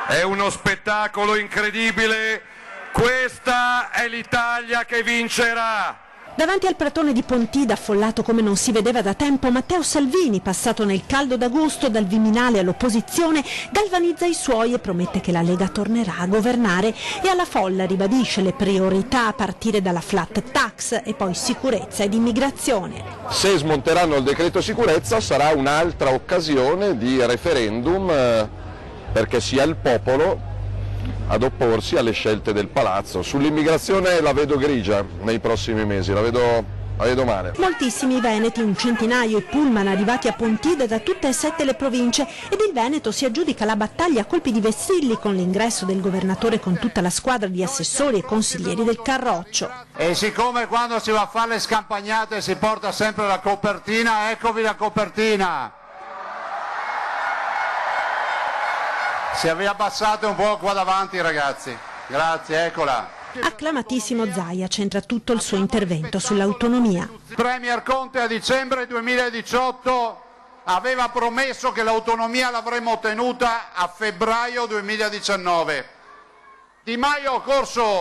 È uno spettacolo incredibile, questa è l'Italia che vincerà. Davanti al pratone di Pontida, affollato come non si vedeva da tempo, Matteo Salvini, passato nel caldo d'agosto dal Viminale all'opposizione, galvanizza i suoi e promette che la Lega tornerà a governare e alla folla ribadisce le priorità a partire dalla flat tax e poi sicurezza ed immigrazione. Se smonteranno il decreto sicurezza sarà un'altra occasione di referendum perché sia il popolo ad opporsi alle scelte del palazzo. Sull'immigrazione la vedo grigia nei prossimi mesi, la vedo male. Moltissimi veneti, un centinaio i pullman arrivati a Pontida da tutte e 7 le province, ed il Veneto si aggiudica la battaglia a colpi di vessilli con l'ingresso del governatore con tutta la squadra di assessori e consiglieri del Carroccio. E siccome quando si va a fare le scampagnate si porta sempre la copertina, eccovi la copertina. Se vi abbassate un po' qua davanti, ragazzi. Grazie, eccola. Acclamatissimo Zaia centra tutto il suo intervento sull'autonomia. Premier Conte a dicembre 2018 aveva promesso che l'autonomia l'avremmo ottenuta a febbraio 2019. Di Maio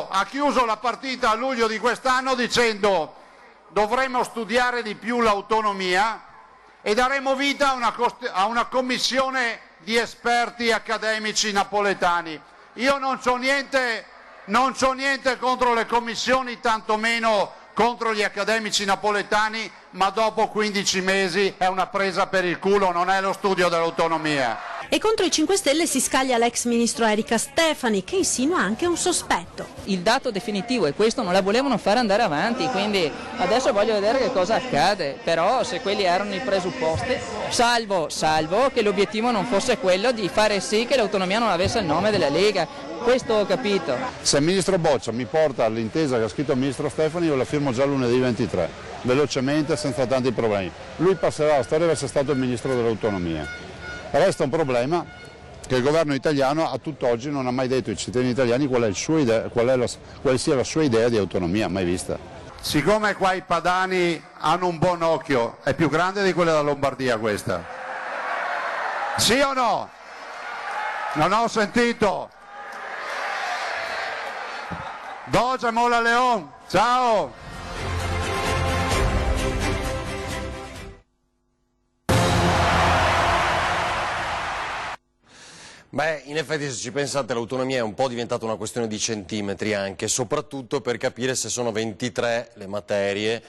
ha chiuso la partita a luglio di quest'anno dicendo dovremmo studiare di più l'autonomia e daremo vita a una commissione di esperti accademici napoletani. Io non c'ho niente contro le commissioni, tantomeno contro gli accademici napoletani, ma dopo 15 mesi è una presa per il culo, non è lo studio dell'autonomia. E contro i 5 Stelle si scaglia l'ex ministro Erika Stefani, che insinua anche un sospetto. Il dato definitivo è questo, non la volevano fare andare avanti, quindi adesso voglio vedere che cosa accade, però se quelli erano i presupposti, salvo che l'obiettivo non fosse quello di fare sì che l'autonomia non avesse il nome della Lega. Questo ho capito. Se il ministro Boccia mi porta all'intesa che ha scritto il ministro Stefani, io la firmo già lunedì 23, velocemente, senza tanti problemi. Lui passerà alla storia di essere stato il ministro dell'autonomia. Resta un problema che il governo italiano a tutt'oggi non ha mai detto ai cittadini italiani quale sia la sua idea di autonomia, mai vista. Siccome qua i padani hanno un buon occhio, è più grande di quella della Lombardia questa. Sì o no? Non ho sentito. Doge Mola Leon, ciao! Beh, in effetti se ci pensate l'autonomia è un po' diventata una questione di centimetri anche, soprattutto per capire se sono 23 le materie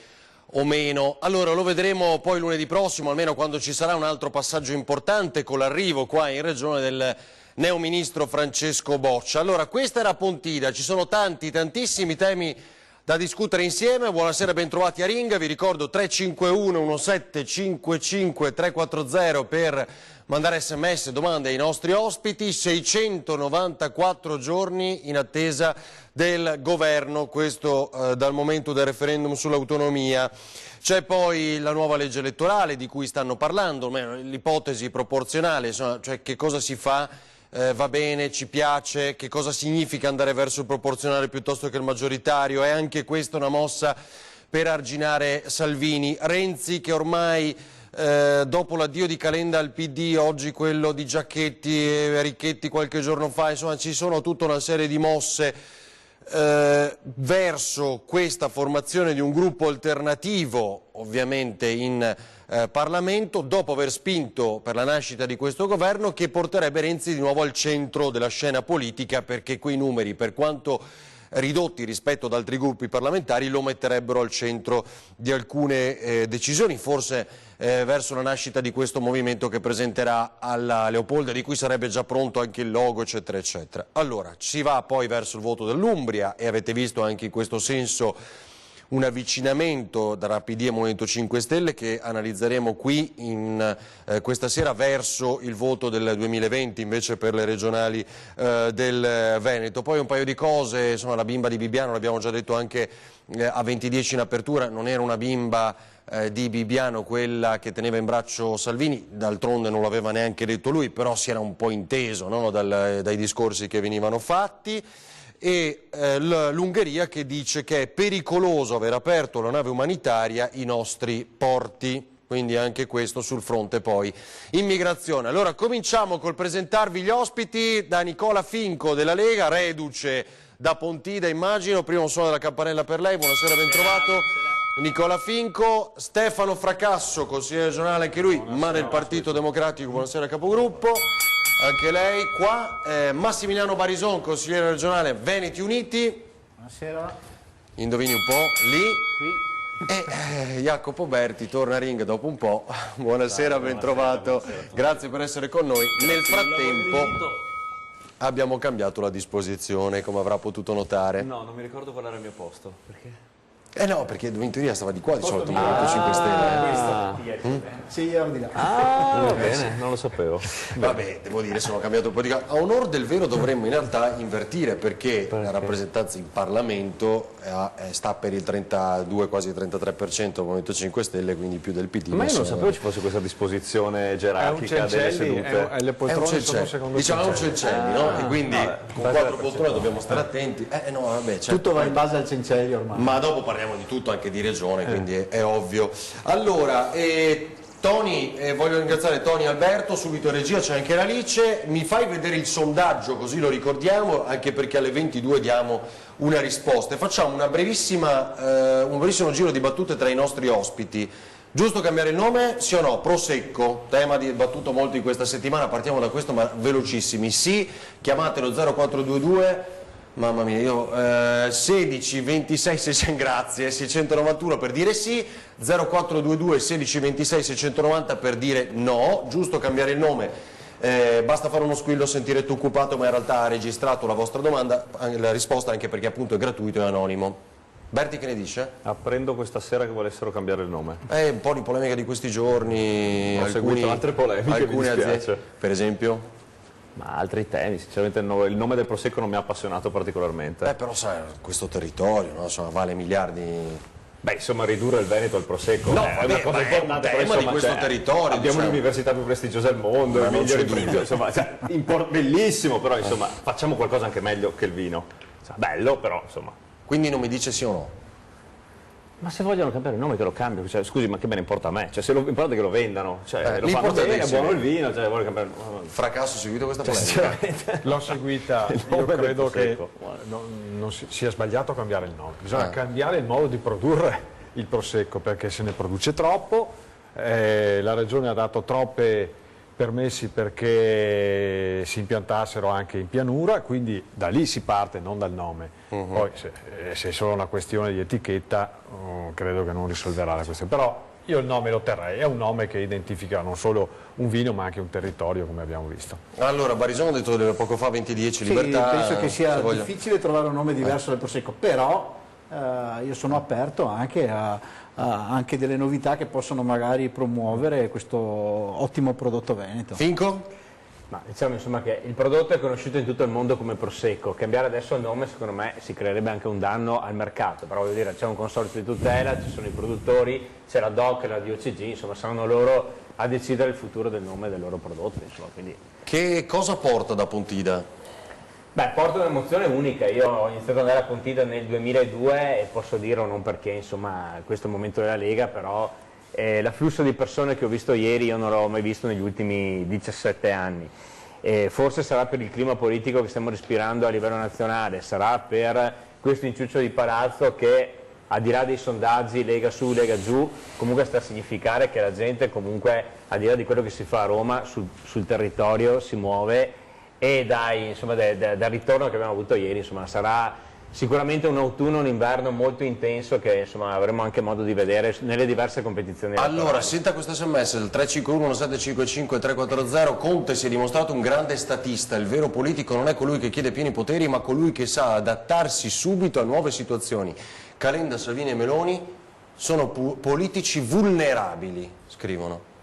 o meno. Allora lo vedremo poi lunedì prossimo, almeno quando ci sarà un altro passaggio importante con l'arrivo qua in regione del neoministro Francesco Boccia. Allora, questa era Pontida, ci sono tantissimi temi da discutere insieme. Buonasera, bentrovati a Ring, vi ricordo 351 1755 340 per mandare sms, domande ai nostri ospiti, 694 giorni in attesa del governo, questo dal momento del referendum sull'autonomia. C'è poi la nuova legge elettorale di cui stanno parlando, l'ipotesi proporzionale, insomma, cioè che cosa si fa, va bene, ci piace, che cosa significa andare verso il proporzionale piuttosto che il maggioritario, è anche questa una mossa per arginare Salvini. Renzi che ormai dopo l'addio di Calenda al PD, oggi quello di Giachetti e Richetti qualche giorno fa, insomma ci sono tutta una serie di mosse verso questa formazione di un gruppo alternativo, ovviamente in Parlamento, dopo aver spinto per la nascita di questo governo che porterebbe Renzi di nuovo al centro della scena politica, perché quei numeri, per quanto ridotti rispetto ad altri gruppi parlamentari, lo metterebbero al centro di alcune decisioni, forse verso la nascita di questo movimento che presenterà alla Leopolda, di cui sarebbe già pronto anche il logo, eccetera, eccetera. Allora, si va poi verso il voto dell'Umbria e avete visto anche in questo senso un avvicinamento tra PD e Movimento 5 Stelle che analizzeremo qui questa sera verso il voto del 2020 invece per le regionali del Veneto. Poi un paio di cose, insomma la bimba di Bibbiano, l'abbiamo già detto anche a 20:10 in apertura, non era una bimba di Bibbiano quella che teneva in braccio Salvini, d'altronde non l'aveva neanche detto lui, però si era un po' inteso, no? dai discorsi che venivano fatti. E l'Ungheria che dice che è pericoloso aver aperto la nave umanitaria i nostri porti. quindi anche questo sul fronte poi immigrazione. Allora cominciamo col presentarvi gli ospiti, da Nicola Finco della Lega, reduce da Pontida immagino, primo suono della campanella per lei, buonasera, ben trovato. Nicola Finco, Stefano Fracasso, consigliere regionale anche lui, ma del Partito Democratico, buonasera capogruppo, anche lei qua. Massimiliano Barison, consigliere regionale Veneti Uniti. Buonasera. Indovini un po', lì. E Jacopo Berti torna a ring dopo un po'. Buonasera, ben trovato. Grazie per essere con noi. Nel frattempo abbiamo cambiato la disposizione, come avrà potuto notare. No, non mi ricordo qual era il mio posto. Perché? No, perché in teoria stava di qua di solito, Movimento 5 Stelle. Sì, ero di là. Va bene, non lo sapevo. Vabbè, devo dire, sono cambiato un po' di... A onor del vero dovremmo in realtà invertire, perché la rappresentanza in Parlamento sta per il 32, quasi il 33% del Movimento 5 Stelle, quindi più del PD. Ma io non sapevo ci fosse questa disposizione gerarchica delle sedute. Le poltrone sono secondo diciamo è un Cencelli, no? E quindi con 4 poltrone dobbiamo stare attenti. No, vabbè, certo. Tutto va in base al Cencelli ormai. Ma dopo parliamo di tutto, anche di regione, quindi è ovvio. Allora, Tony, voglio ringraziare Tony e Alberto, subito in regia c'è anche Alice. Mi fai vedere il sondaggio così lo ricordiamo, anche perché alle 22 diamo una risposta e facciamo un brevissimo giro di battute tra i nostri ospiti. Giusto cambiare il nome? Sì o no? Prosecco, tema dibattuto molto in questa settimana, partiamo da questo ma velocissimi. Sì, chiamatelo 0422 mamma mia, io 16 26 600, grazie, 691 per dire sì, 0422 16 26 690 per dire no, giusto cambiare il nome, basta fare uno squillo, sentire tu occupato, ma in realtà ha registrato la vostra domanda, la risposta anche perché appunto è gratuito e anonimo. Berti, che ne dice? Apprendo questa sera che volessero cambiare il nome. Un po' di polemica di questi giorni, Ho seguito altre polemiche, alcune aziende, per esempio? Ma altri temi, sinceramente il nome del Prosecco non mi ha appassionato particolarmente. Però sai, questo territorio, no? Insomma, vale miliardi. Beh, insomma, ridurre il Veneto al Prosecco è una cosa importante, però insomma, di questo territorio. Abbiamo l'università più prestigiosa al mondo, il migliore imprenditori, insomma, bellissimo, però insomma, facciamo qualcosa anche meglio che il vino. Bello, però insomma. Quindi non mi dice sì o no? Ma se vogliono cambiare il nome che lo cambio, cioè, scusi, ma che me ne importa a me? Cioè, se l'importante è che lo vendano, cioè, lo fanno bene, è buono il vino, cioè, vuole cambiare... Fracasso, seguito questa polemica? L'ho seguita, io credo che non sia sbagliato cambiare il nome, bisogna cambiare il modo di produrre il Prosecco, perché se ne produce troppo, la Regione ha dato troppe permessi perché si impiantassero anche in pianura, quindi da lì si parte, non dal nome. Poi se è solo una questione di etichetta credo che non risolverà la questione, però io il nome lo terrei, è un nome che identifica non solo un vino ma anche un territorio, come abbiamo visto. Allora, Barison ha detto poco fa 2010 libertà. Penso che sia difficile trovare un nome diverso dal Prosecco, però io sono aperto anche a anche delle novità che possono magari promuovere questo ottimo prodotto veneto. Finco? Ma diciamo insomma che il prodotto è conosciuto in tutto il mondo come Prosecco, cambiare adesso il nome secondo me si creerebbe anche un danno al mercato, però voglio dire c'è un consorzio di tutela, ci sono i produttori, c'è la DOC e la DOCG, insomma saranno loro a decidere il futuro del nome del loro prodotto. Insomma, quindi... Che cosa porta da Pontida? Beh, porta un'emozione unica, io ho iniziato ad andare a Pontida nel 2002 e posso dirlo non perché insomma questo è il momento della Lega, però l'afflusso di persone che ho visto ieri io non l'ho mai visto negli ultimi 17 anni. Forse sarà per il clima politico che stiamo respirando a livello nazionale, sarà per questo inciuccio di palazzo che al di là dei sondaggi Lega su, Lega giù, comunque sta a significare che la gente comunque al di là di quello che si fa a Roma sul territorio si muove e dal ritorno che abbiamo avuto ieri insomma, sarà sicuramente un autunno, un inverno molto intenso che insomma, avremo anche modo di vedere nelle diverse competizioni. Allora, senta questo sms, il 351 1755 340, Conte si è dimostrato un grande statista, il vero politico non è colui che chiede pieni poteri ma colui che sa adattarsi subito a nuove situazioni. Calenda, Salvini e Meloni sono politici vulnerabili, scrivono.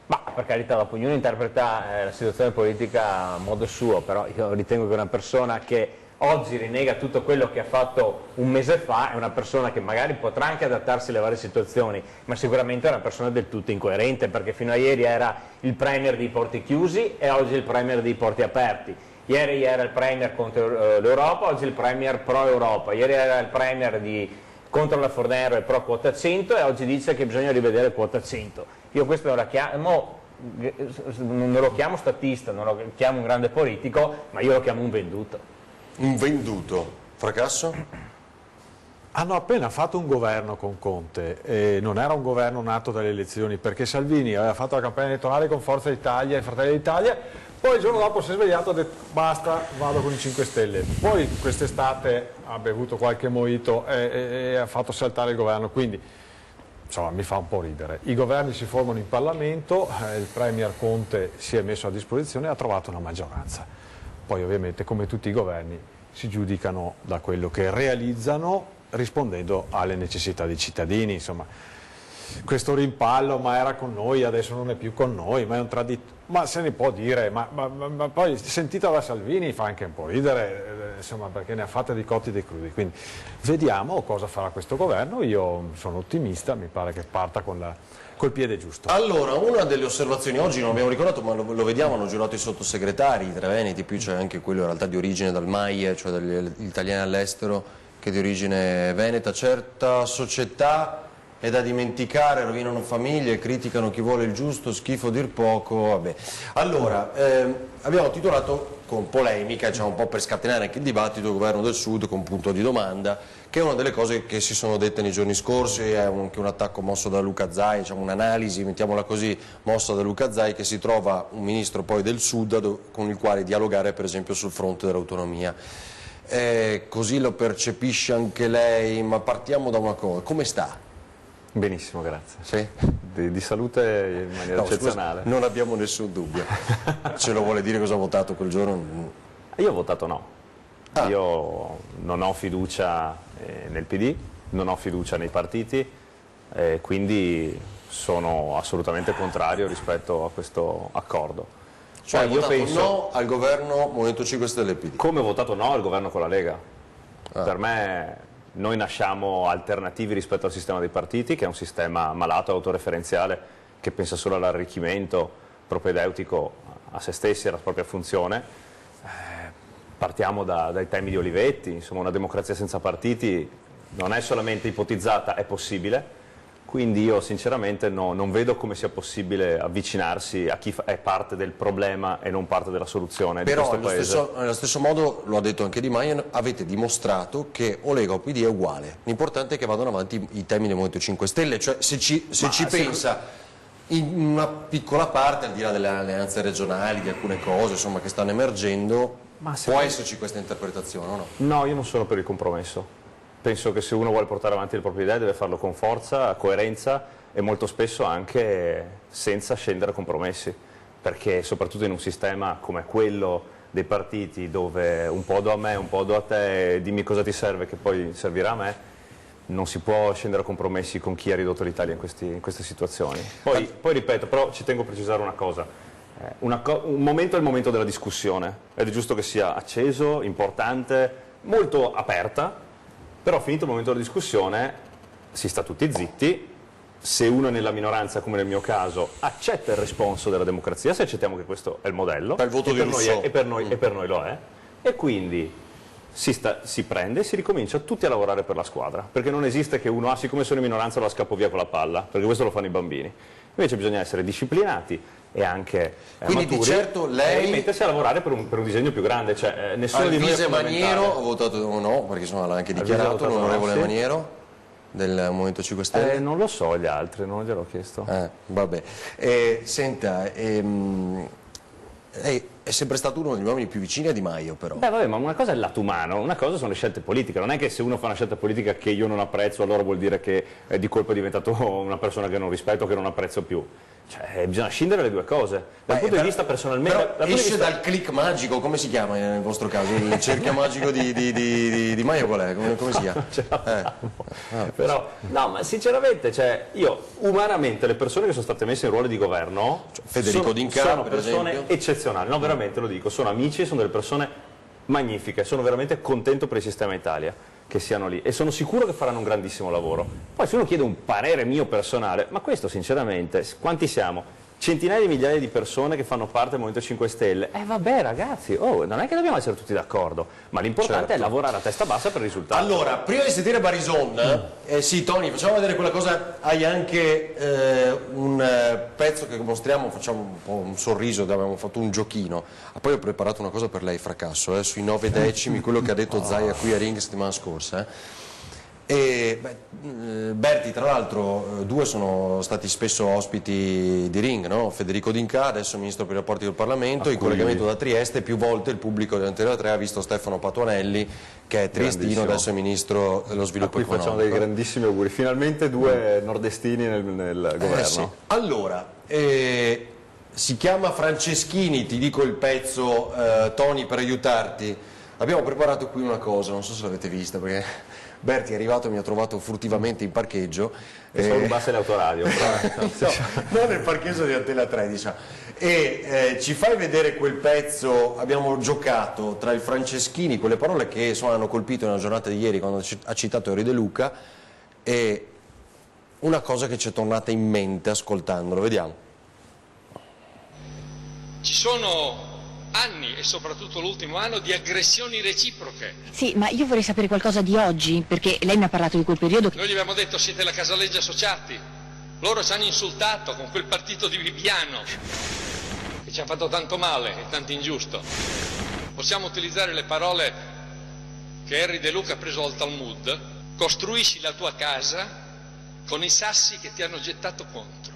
Ma per carità, dopo ognuno interpreta la situazione politica a modo suo, però io ritengo che una persona che oggi rinnega tutto quello che ha fatto un mese fa è una persona che magari potrà anche adattarsi alle varie situazioni, ma sicuramente è una persona del tutto incoerente, perché fino a ieri era il premier dei porti chiusi e oggi è il premier dei porti aperti. Ieri era il premier contro l'Europa, oggi è il premier pro-Europa, ieri era il premier contro la Fornero e pro quota 100 e oggi dice che bisogna rivedere quota 100. Io questo non lo chiamo statista, non lo chiamo un grande politico, ma io lo chiamo un venduto. Un venduto? Fracasso? Hanno appena fatto un governo con Conte e non era un governo nato dalle elezioni, perché Salvini aveva fatto la campagna elettorale con Forza Italia e Fratelli d'Italia, poi il giorno dopo si è svegliato e ha detto basta, vado con i 5 Stelle. Poi quest'estate ha bevuto qualche mojito e ha fatto saltare il governo, quindi insomma mi fa un po' ridere. I governi si formano in Parlamento, il Premier Conte si è messo a disposizione e ha trovato una maggioranza. Poi ovviamente, come tutti i governi, si giudicano da quello che realizzano rispondendo alle necessità dei cittadini. Insomma, questo rimpallo, ma era con noi, adesso non è più con noi, ma è un ma se ne può dire, ma poi sentita da Salvini fa anche un po' ridere, insomma, perché ne ha fatte dei cotti e dei crudi. Quindi vediamo cosa farà questo governo. Io sono ottimista, mi pare che parta col piede giusto. Allora, una delle osservazioni, oggi non abbiamo ricordato, ma lo vediamo, hanno giurato i sottosegretari, i tre veneti, più c'è anche quello in realtà di origine dal MAIE, cioè dagli italiani all'estero, che è di origine veneta. Certa società è da dimenticare, rovinano famiglie, criticano chi vuole il giusto, schifo dir poco, vabbè. Allora, abbiamo titolato con polemica, diciamo un po' per scatenare anche il dibattito, il governo del Sud con punto di domanda, che è una delle cose che si sono dette nei giorni scorsi, è anche un attacco mosso da Luca Zai, diciamo un'analisi, mettiamola così, mossa da Luca Zai, che si trova un ministro poi del Sud con il quale dialogare per esempio sul fronte dell'autonomia. Così lo percepisce anche lei, ma partiamo da una cosa, come sta? Benissimo, grazie. Sì? Di salute in maniera eccezionale. Scusa, non abbiamo nessun dubbio. Ce lo vuole dire cosa ha votato quel giorno? Io ho votato no. Io non ho fiducia nel PD, non ho fiducia nei partiti, quindi sono assolutamente contrario rispetto a questo accordo. Cioè hai votato no al governo Movimento 5 Stelle PD? Come ho votato no al governo con la Lega. Per me noi nasciamo alternativi rispetto al sistema dei partiti, che è un sistema malato, autoreferenziale, che pensa solo all'arricchimento propedeutico a se stessi e alla propria funzione. Partiamo dai temi di Olivetti, insomma una democrazia senza partiti non è solamente ipotizzata, è possibile. Quindi io sinceramente non vedo come sia possibile avvicinarsi a chi è parte del problema e non parte della soluzione di questo Paese. Però nello stesso modo, lo ha detto anche Di Maio, avete dimostrato che o Lega o PD è uguale. L'importante è che vadano avanti i temi del Movimento 5 Stelle, cioè se ci pensa in una piccola parte, al di là delle alleanze regionali, di alcune cose insomma, che stanno emergendo, può esserci questa interpretazione o no? No, io non sono per il compromesso. Penso che se uno vuole portare avanti le proprie idee deve farlo con forza, coerenza e molto spesso anche senza scendere a compromessi, perché soprattutto in un sistema come quello dei partiti, dove un po' do a me, un po' do a te, dimmi cosa ti serve che poi servirà a me, non si può scendere a compromessi con chi ha ridotto l'Italia in queste situazioni. Poi ripeto, però ci tengo a precisare una cosa. Un momento è il momento della discussione ed è giusto che sia acceso, importante, molto aperta. Però finito il momento della discussione si sta tutti zitti, se uno è nella minoranza come nel mio caso accetta il responso della democrazia, se accettiamo che questo è il modello, il voto e per noi lo è, e quindi si prende e si ricomincia tutti a lavorare per la squadra, perché non esiste che uno, siccome sono in minoranza la scappo via con la palla, perché questo lo fanno i bambini. Invece bisogna essere disciplinati e anche quindi maturi, di certo lei e mettersi a lavorare per un disegno più grande. Cioè, nessuno di noi è Maniero ha votato no, perché insomma l'ha anche dichiarato l'onorevole Maniero del Movimento 5 Stelle. Non lo so gli altri, non gliel'ho chiesto. Vabbè. Senta, lei è sempre stato uno degli uomini più vicini a Di Maio, però. Beh, vabbè, ma una cosa è il lato umano, una cosa sono le scelte politiche. Non è che se uno fa una scelta politica che io non apprezzo, allora vuol dire che di colpo è diventato una persona che non rispetto, che non apprezzo più. Cioè, bisogna scindere le due cose. Dal punto di vista personalmente. Però esce dal click magico, come si chiama nel vostro caso? Il cerchio magico di Maio qual è? Come si chiama? Però, no, ma sinceramente, cioè, io umanamente le persone che sono state messe in ruolo di governo, Federico D'Inca, sono per persone esempio, eccezionali, no, veramente lo dico, sono amici, sono delle persone magnifiche, sono veramente contento per il sistema Italia che siano lì e sono sicuro che faranno un grandissimo lavoro. Poi se uno chiede un parere mio personale, ma questo sinceramente, quanti siamo? centinaia di migliaia di persone che fanno parte del Movimento 5 Stelle. Vabbè ragazzi, non è che dobbiamo essere tutti d'accordo, ma l'importante è lavorare a testa bassa per il risultato. Allora, prima di sentire Barison, sì Tony, facciamo vedere quella cosa, hai anche un pezzo che mostriamo, facciamo un po' un sorriso, abbiamo fatto un giochino, poi ho preparato una cosa per lei, Fracasso, sui 9 decimi, quello che ha detto Zaia qui a Ring settimana scorsa. E Berti, tra l'altro, due sono stati spesso ospiti di Ring, no? Federico D'Inca, adesso Ministro per i rapporti col Parlamento, in collegamento da Trieste, più volte il pubblico dell'Antenne 3 ha visto Stefano Patuanelli, che è triestino, adesso è Ministro dello Sviluppo Economico. Facciamo dei grandissimi auguri, finalmente due nordestini nel governo. Sì. Allora, si chiama Franceschini, ti dico il pezzo, Tony, per aiutarti. Abbiamo preparato qui una cosa, non so se l'avete vista, perché Berti è arrivato e mi ha trovato furtivamente in parcheggio. E solo rubasse l'autoradio. No, nel parcheggio di Antenne 3, diciamo. E ci fai vedere quel pezzo, abbiamo giocato tra il Franceschini, quelle parole che insomma, hanno colpito nella giornata di ieri quando ha citato Henri De Luca, e una cosa che ci è tornata in mente ascoltandolo, vediamo. Ci sono anni, e soprattutto l'ultimo anno, di aggressioni reciproche. Sì, ma io vorrei sapere qualcosa di oggi, perché lei mi ha parlato di quel periodo. Noi gli abbiamo detto siete la Casaleggio associati, loro ci hanno insultato con quel partito di Bibbiano che ci ha fatto tanto male e tanto ingiusto. Possiamo utilizzare le parole che Henri De Luca ha preso dal Talmud: costruisci la tua casa con i sassi che ti hanno gettato contro.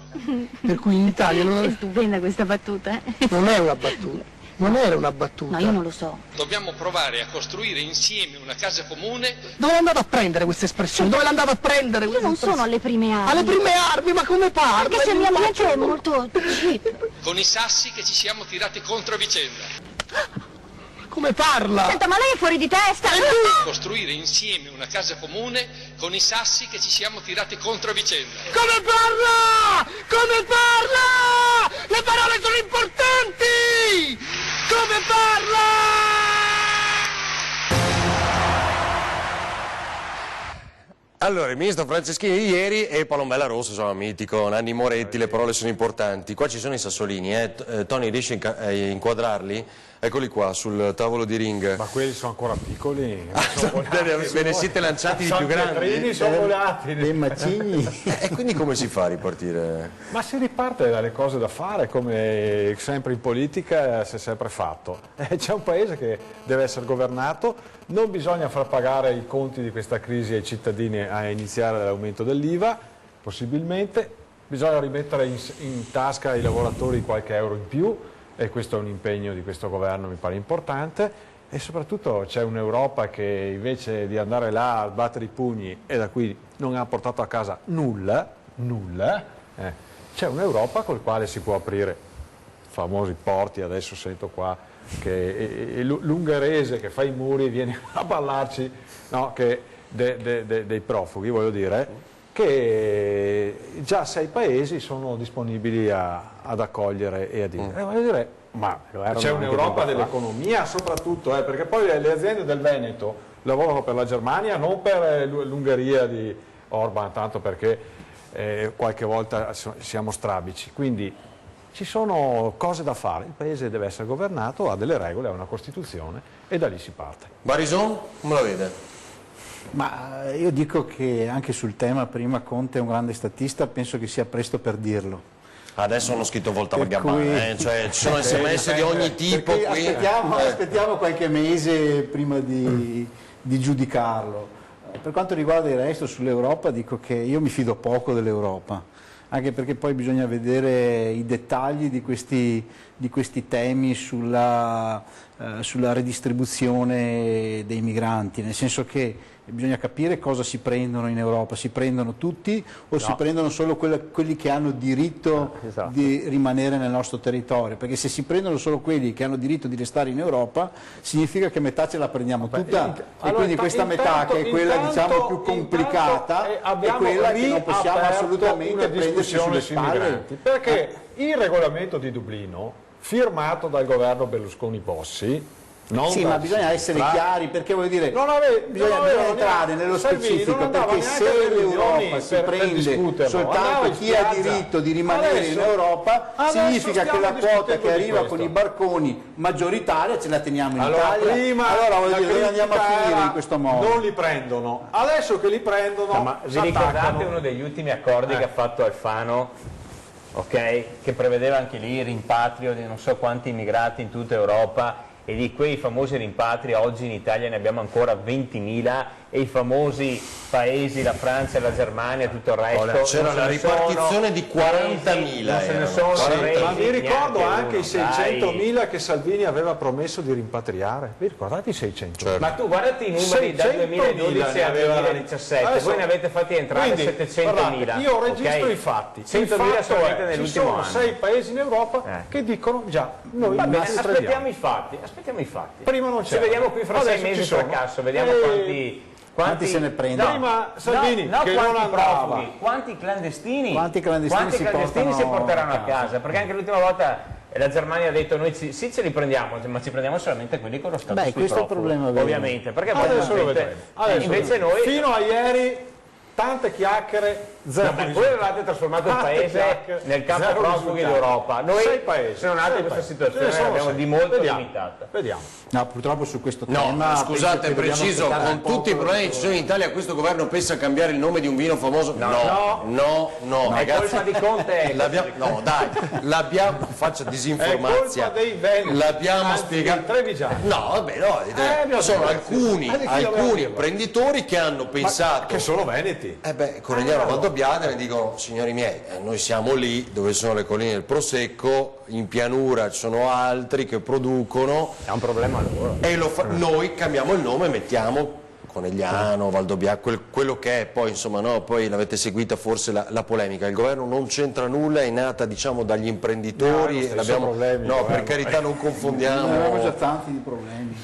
Per cui in Italia non è stupenda questa battuta. Non è una battuta. Non era una battuta. No, io non lo so. Dobbiamo provare a costruire insieme una casa comune. Dove è andato a prendere queste espressioni? Dove è andato a prendere queste espressioni? Io non sono alle prime armi. Alle prime armi? Ma come parla? Perché se il mio ambiente è molto cheap. Con i sassi che ci siamo tirati contro a vicenda. Come parla? Senta, ma lei è fuori di testa! Costruire insieme una casa comune con i sassi che ci siamo tirati contro a vicenda. Come parla? Come parla? Le parole sono importanti! Come parla? Allora, il ministro Franceschini di ieri e Palombella Rosso, insomma, mitico, Nanni Moretti, le parole sono importanti. Qua ci sono i sassolini, Tony, riesci a inquadrarli? Eccoli qua, sul tavolo di Ring. Ma quelli sono ancora piccoli. Ve ne siete lanciati di più grandi? Sono volati. Dei macigni. E quindi come si fa a ripartire? Ma si riparte dalle cose da fare, come sempre in politica si è sempre fatto. C'è un paese che deve essere governato, non bisogna far pagare i conti di questa crisi ai cittadini, a iniziare dall'aumento dell'IVA, possibilmente. Bisogna rimettere in tasca ai lavoratori qualche euro in più, e questo è un impegno di questo governo, mi pare importante, e soprattutto c'è un'Europa che invece di andare là a battere i pugni e da qui non ha portato a casa nulla, c'è un'Europa col quale si può aprire famosi porti. Adesso sento qua che l'ungherese che fa i muri viene a parlarci, no, dei profughi, voglio dire, che già 6 paesi sono disponibili ad accogliere e a dire. Voglio dire, ma c'è un'Europa dell'economia soprattutto, perché poi le aziende del Veneto lavorano per la Germania, non per l'Ungheria di Orban, tanto perché qualche volta siamo strabici. Quindi ci sono cose da fare, il paese deve essere governato, ha delle regole, ha una Costituzione e da lì si parte. Barison, come la vede? Ma io dico che anche sul tema, prima Conte è un grande statista, penso che sia presto per dirlo. Adesso hanno scritto Volta-Gabbana, cioè ci sono sms di ogni tipo qui. Aspettiamo qualche mese prima di giudicarlo. Per quanto riguarda il resto, sull'Europa, dico che io mi fido poco dell'Europa, anche perché poi bisogna vedere i dettagli di questi temi sulla redistribuzione dei migranti, nel senso che bisogna capire cosa si prendono in Europa, si prendono tutti o si prendono solo quelli che hanno diritto di rimanere nel nostro territorio, perché se si prendono solo quelli che hanno diritto di restare in Europa significa che metà ce la prendiamo tutta, e quindi questa metà, che è quella diciamo più complicata, è quella che non possiamo assolutamente prenderci sulle spalle. Perché il regolamento di Dublino, firmato dal governo Berlusconi-Bossi, Sì, ma bisogna essere chiari, perché voglio dire, bisogna entrare nello Salvini specifico, perché se l'Europa si prende soltanto chi ha diritto di rimanere in Europa, significa che la quota che arriva con i barconi maggioritaria ce la teniamo in Italia. Allora voglio dire, noi andiamo a finire in questo modo. Non li prendono, adesso che li prendono, ma vi ricordate uno degli ultimi accordi che ha fatto Alfano, che prevedeva anche lì il rimpatrio di non so quanti immigrati in tutta Europa, e di quei famosi rimpatri oggi in Italia ne abbiamo ancora 20.000, e i famosi paesi, la Francia, la Germania e tutto il resto, c'era la ripartizione di 40.000, ma vi ricordo anche i 600.000 che Salvini aveva promesso di rimpatriare. Vi ricordate i 600? Certo. Ma tu guardate i numeri dal 2012 al 2017, adesso, voi ne avete fatti entrare 700.000. Io registro i fatti. 100.000 solamente nell'ultimo anno. Ci sono 6 paesi in Europa che dicono già noi. Va bene, aspettiamo i fatti. Prima non c'è. Se vediamo qui fra 6 mesi fracasso, vediamo quanti se ne prendono. Prima Salvini che non andava. Profughi, quanti clandestini si porteranno a casa, perché anche l'ultima volta la Germania ha detto noi sì ce li prendiamo, ma ci prendiamo solamente quelli con lo status di questo è il problema vero. Ovviamente, perché adesso lo vedremo. Invece noi fino a ieri tante chiacchiere, zero. Voi avevate trasformato il paese nel campo profughi d'Europa. Noi siamo nati in questa situazione, l'abbiamo di molto limitata. Vediamo. No, purtroppo su questo tema. No, scusate, preciso, con tutti i problemi che ci sono in Italia, questo governo pensa a cambiare il nome di un vino famoso? No, è colpa di Conte. No, dai, l'abbiamo, faccia disinformazia. È colpa dei veneti. L'abbiamo spiegato. No, vabbè, no, sono alcuni imprenditori che hanno pensato. Che sono veneti. Conegliano Valdobbiadene mi dicono, signori miei, noi siamo lì dove sono le colline del Prosecco, in pianura ci sono altri che producono. È un problema loro. E noi cambiamo il nome e mettiamo Conegliano, Valdobbiadene, quello che è, poi insomma poi l'avete seguita forse la polemica, il governo non c'entra nulla, è nata diciamo dagli imprenditori, per carità non confondiamo. Ne avevamo già tanti di problemi.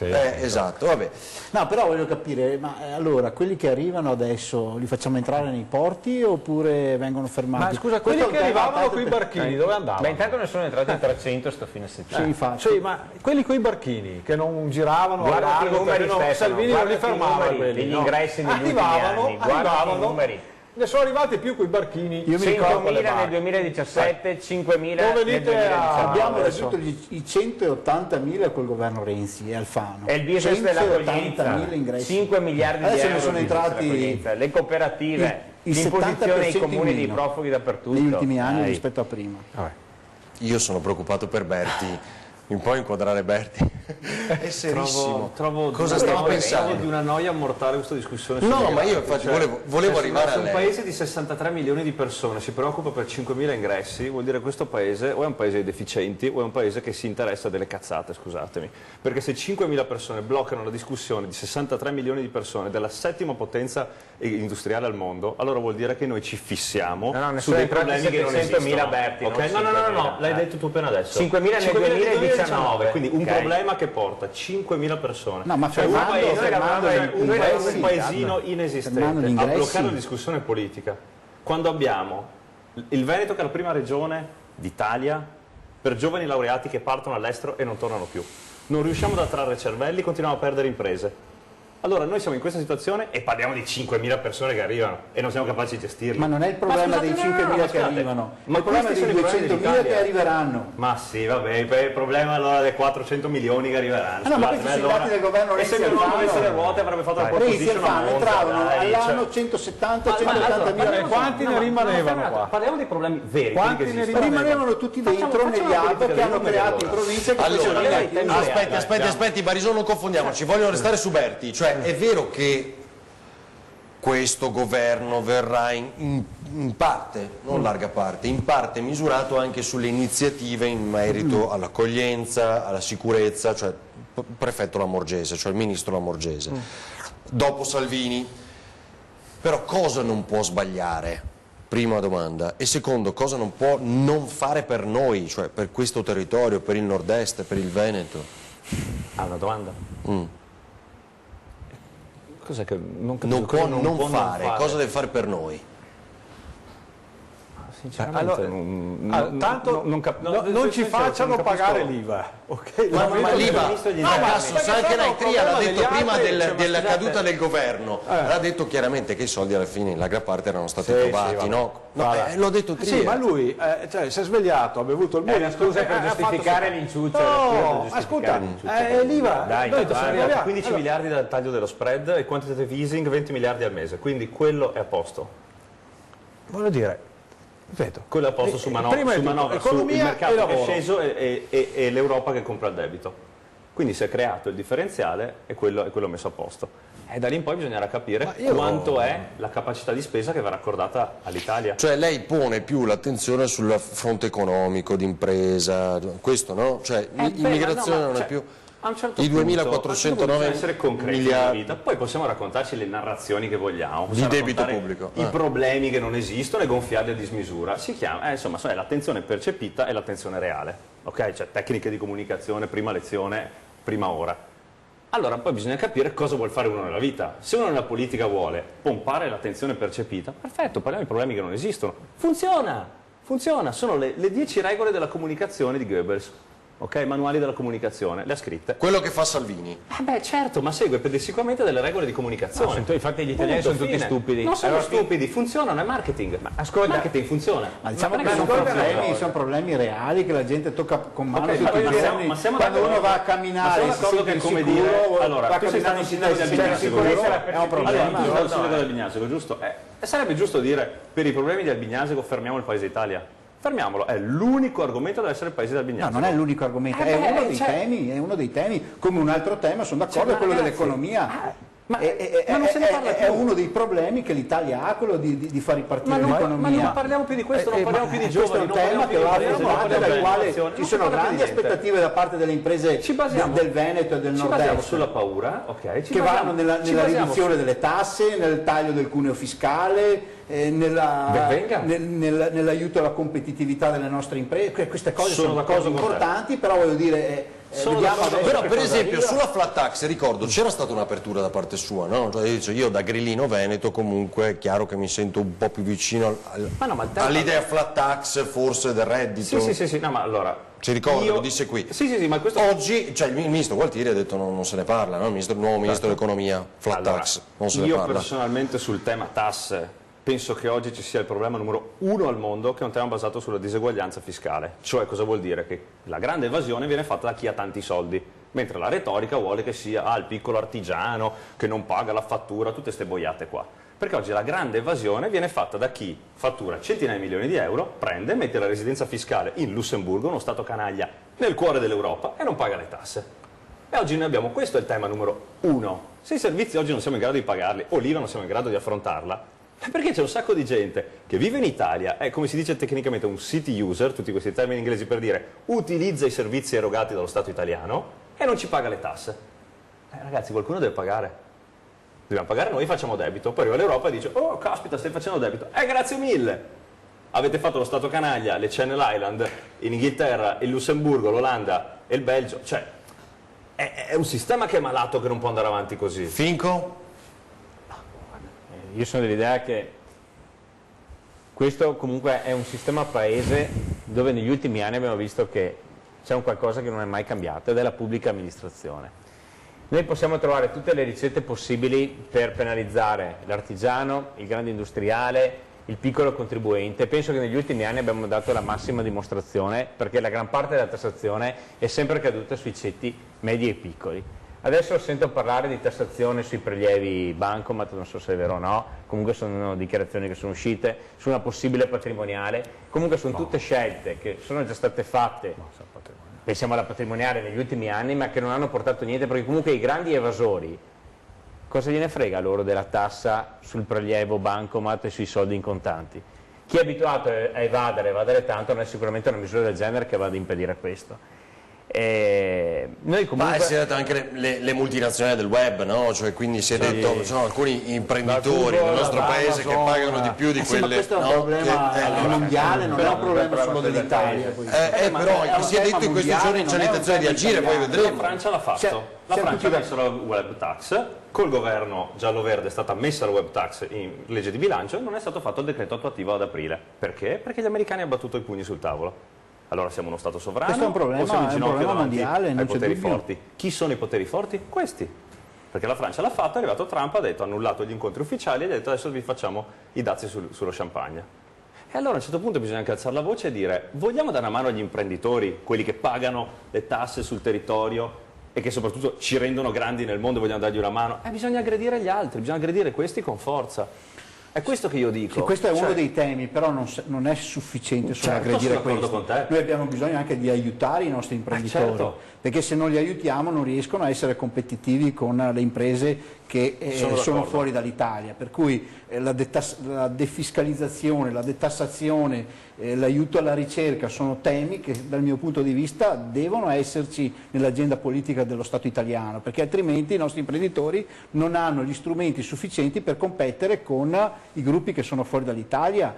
Esatto, vabbè. No, però voglio capire, ma allora quelli che arrivano adesso li facciamo entrare nei porti oppure vengono fermati? Ma scusa, quelli che arrivavano con i barchini dove andavano? Ma intanto ne sono entrati 300 sto fine settimana. Sì, ma quelli con i barchini che non giravano guarda i numeri, Salvini non li fermava degli ingressi negli ultimi anni, guarda i numeri. Ne sono arrivati più con i barchini. 100.000 nel 2017, 5.000 nel 2019. Abbiamo raggiunto i 180.000 col governo Renzi e Alfano. È il business dell'accoglienza, 5 miliardi di euro sono entrati le cooperative, l'imposizione ai comuni dei profughi dappertutto. Negli ultimi anni rispetto a prima. Io sono preoccupato per Berti. Mi puoi inquadrare Berti? È serissimo. Cosa stavo pensando? Trovo di una noia mortale questa discussione. No, ma io infatti volevo arrivare a lei. Se un paese di 63 milioni di persone si preoccupa per 5.000 ingressi, vuol dire che questo paese o è un paese di deficienti o è un paese che si interessa delle cazzate, scusatemi. Perché se 5.000 persone bloccano la discussione di 63 milioni di persone della settima potenza industriale al mondo, allora vuol dire che noi ci fissiamo su dei problemi che non esistono. 700.000 Berti, no, l'hai detto tu appena adesso. 5.000 nel 2019. Quindi un problema che porta 5.000 persone, no, ma un paesino inesistente a bloccare la discussione politica, quando abbiamo il Veneto che è la prima regione d'Italia per giovani laureati che partono all'estero e non tornano più, non riusciamo ad attrarre cervelli, continuiamo a perdere imprese. Allora noi siamo in questa situazione e parliamo di 5.000 persone che arrivano e non siamo capaci di gestirle. Ma non è il problema dei 5.000 che arrivano, ma il problema dei 200.000 che arriveranno. Ma sì, vabbè, il problema allora dei 400 milioni che arriveranno. No, ma questi sono i dati del governo Renzi. E se non avesse le ruote avrebbe fatto la proposition a Monza. Entravano all'anno 170-180.000. E quanti ne rimanevano qua? Parliamo dei problemi veri. Quanti ne rimanevano tutti dentro negli hub che hanno creato in provincia. Allora, aspetti, Barisone, non confondiamoci, voglio restare su Berti, cioè è vero che questo governo verrà in parte, non larga parte, in parte misurato anche sulle iniziative in merito all'accoglienza, alla sicurezza, cioè il prefetto Lamorgese, cioè il ministro Lamorgese, dopo Salvini. Però cosa non può sbagliare? Prima domanda. E secondo, cosa non può non fare per noi, cioè per questo territorio, per il nord-est, per il Veneto? Una domanda? Cos'è che non può non fare? Cosa deve fare per noi? Sì, Sinceramente, non ci facciano pagare l'IVA. Okay? Ma l'IVA, sai che la Tria l'ha detto prima della caduta del governo, l'ha detto chiaramente che i soldi alla fine in larga parte erano stati trovati, no? L'ho detto Tria. Sì, ma lui si è svegliato, ha bevuto il È una scusa per giustificare l'inciuccio. No, ascolta, l'IVA, dai, sono arrivati 15 miliardi dal taglio dello spread e quantitative easing 20 miliardi al mese, quindi quello è a posto. Voglio dire, ripeto, quello è a posto su manovra, sul mercato che è sceso e l'Europa che compra il debito. Quindi si è creato il differenziale e quello è messo a posto. E da lì in poi bisognerà capire quanto è la capacità di spesa che verrà accordata all'Italia. Cioè lei pone più l'attenzione sul fronte economico, d'impresa, questo no? Cioè l'immigrazione non è più... A un certo i punto 2.409 essere concreti nella vita, poi possiamo raccontarci le narrazioni che vogliamo, di debito pubblico, i problemi che non esistono e gonfiarli a dismisura. Si chiama, insomma, è l'attenzione percepita e l'attenzione reale, ok? Cioè tecniche di comunicazione, prima lezione, prima ora. Allora poi bisogna capire cosa vuol fare uno nella vita. Se uno nella politica vuole pompare l'attenzione percepita, perfetto, parliamo di problemi che non esistono. Funziona, sono le 10 regole della comunicazione di Goebbels. Ok, manuali della comunicazione, le ha scritte. Quello che fa Salvini. Beh, certo, ma segue pedissequamente delle regole di comunicazione. Infatti gli italiani sono tutti stupidi. Non sono stupidi, funzionano, è marketing. Ma ascolta, marketing funziona. Ma diciamo che sono problemi reali che la gente tocca con mano tutti i giorni. Quando uno va a camminare, come dire, allora, tu sei stato in sindaco del Albignasego, è un problema. Tu sei stato sindaco del Albignasego, giusto? Sarebbe giusto dire, per i problemi di Albignasego fermiamo il Paese Italia. Fermiamolo, è l'unico argomento da essere il paese del Albignasego. No, non è l'unico argomento, è uno dei temi, come un altro tema, sono d'accordo, è quello dell'economia. Ma non se ne parla più. È uno dei problemi che l'Italia ha, quello di far ripartire l'economia. Ma non parliamo più di questo, non parliamo più di giovani. Questo è un tema che va affrontato, dal quale ci sono grandi aspettative da parte delle imprese del Veneto e del Nord-Est. Ci basiamo sulla paura, che vanno nella riduzione delle tasse, nel taglio del cuneo fiscale, nell'aiuto alla competitività delle nostre imprese. Queste cose sono cose importanti, però voglio dire... Però per esempio sulla flat tax ricordo c'era stata un'apertura da parte sua, no? Cioè, io da grillino veneto comunque è chiaro che mi sento un po' più vicino all'idea flat tax forse del reddito. Sì, no, ma allora ci ricordo, lo disse qui. Sì, ma questo... Oggi, cioè il ministro Gualtieri ha detto non se ne parla, no? Il nuovo ministro dell'economia, flat tax, non se ne parla. Io personalmente sul tema tasse penso che oggi ci sia il problema numero 1 al mondo, che è un tema basato sulla diseguaglianza fiscale. Cioè, cosa vuol dire? Che la grande evasione viene fatta da chi ha tanti soldi, mentre la retorica vuole che sia il piccolo artigiano che non paga la fattura, tutte queste boiate qua. Perché oggi la grande evasione viene fatta da chi fattura centinaia di milioni di euro, prende, mette la residenza fiscale in Lussemburgo, uno stato canaglia nel cuore dell'Europa, e non paga le tasse. E oggi noi abbiamo, questo è il tema numero 1. Se i servizi oggi non siamo in grado di pagarli, o l'IVA non siamo in grado di affrontarla, perché c'è un sacco di gente che vive in Italia, è come si dice tecnicamente un city user, tutti questi termini inglesi per dire utilizza i servizi erogati dallo Stato italiano e non ci paga le tasse. Ragazzi, qualcuno deve pagare. Dobbiamo pagare noi, facciamo debito, poi arriva l'Europa e dice oh caspita, stai facendo debito, grazie mille, avete fatto lo Stato canaglia, le Channel Island, in Inghilterra, il Lussemburgo, l'Olanda e il Belgio, cioè è un sistema che è malato, che non può andare avanti così. Finco? Io sono dell'idea che questo comunque è un sistema paese dove negli ultimi anni abbiamo visto che c'è un qualcosa che non è mai cambiato, ed è la pubblica amministrazione. Noi possiamo trovare tutte le ricette possibili per penalizzare l'artigiano, il grande industriale, il piccolo contribuente. Penso che negli ultimi anni abbiamo dato la massima dimostrazione, perché la gran parte della tassazione è sempre caduta sui ceti medi e piccoli. Adesso sento parlare di tassazione sui prelievi bancomat, non so se è vero o no, comunque sono dichiarazioni che sono uscite, su una possibile patrimoniale, comunque sono tutte scelte che sono già state fatte, pensiamo alla patrimoniale negli ultimi anni, ma che non hanno portato niente, perché comunque i grandi evasori, cosa gliene frega loro della tassa sul prelievo bancomat e sui soldi in contanti? Chi è abituato a evadere tanto non è sicuramente una misura del genere che va ad impedire questo. Noi comunque... Ma si è detto anche le multinazionali del web, no? Cioè, quindi si è detto ci sono alcuni imprenditori nel nostro paese che pagano di più di quelle... Ma questo è un problema mondiale, non è un problema solo dell'Italia. Però si è detto in questi giorni c'è l'intenzione di agire, poi vedremo. La Francia l'ha fatto. La Francia ha messo la web tax, col governo giallo-verde è stata messa la web tax in legge di bilancio e non è stato fatto il decreto attuativo ad aprile. Perché? Perché gli americani hanno battuto i pugni sul tavolo. Allora siamo uno Stato sovrano, questo è un problema, o siamo in ginocchio davanti mondiale, ai poteri forti? Chi sono i poteri forti? Questi. Perché la Francia l'ha fatto, è arrivato Trump, ha detto, ha annullato gli incontri ufficiali e ha detto adesso vi facciamo i dazi sullo champagne. E allora a un certo punto bisogna anche alzare la voce e dire vogliamo dare una mano agli imprenditori, quelli che pagano le tasse sul territorio e che soprattutto ci rendono grandi nel mondo, vogliamo dargli una mano? Bisogna aggredire gli altri, bisogna aggredire questi con forza. È questo che io dico. Sì, questo è uno dei temi, però non è sufficiente solo aggredire questo. Noi abbiamo bisogno anche di aiutare i nostri imprenditori, perché se non li aiutiamo non riescono a essere competitivi con le imprese che sono fuori dall'Italia. Per cui la defiscalizzazione, la detassazione, l'aiuto alla ricerca sono temi che dal mio punto di vista devono esserci nell'agenda politica dello Stato italiano, perché altrimenti i nostri imprenditori non hanno gli strumenti sufficienti per competere con i gruppi che sono fuori dall'Italia.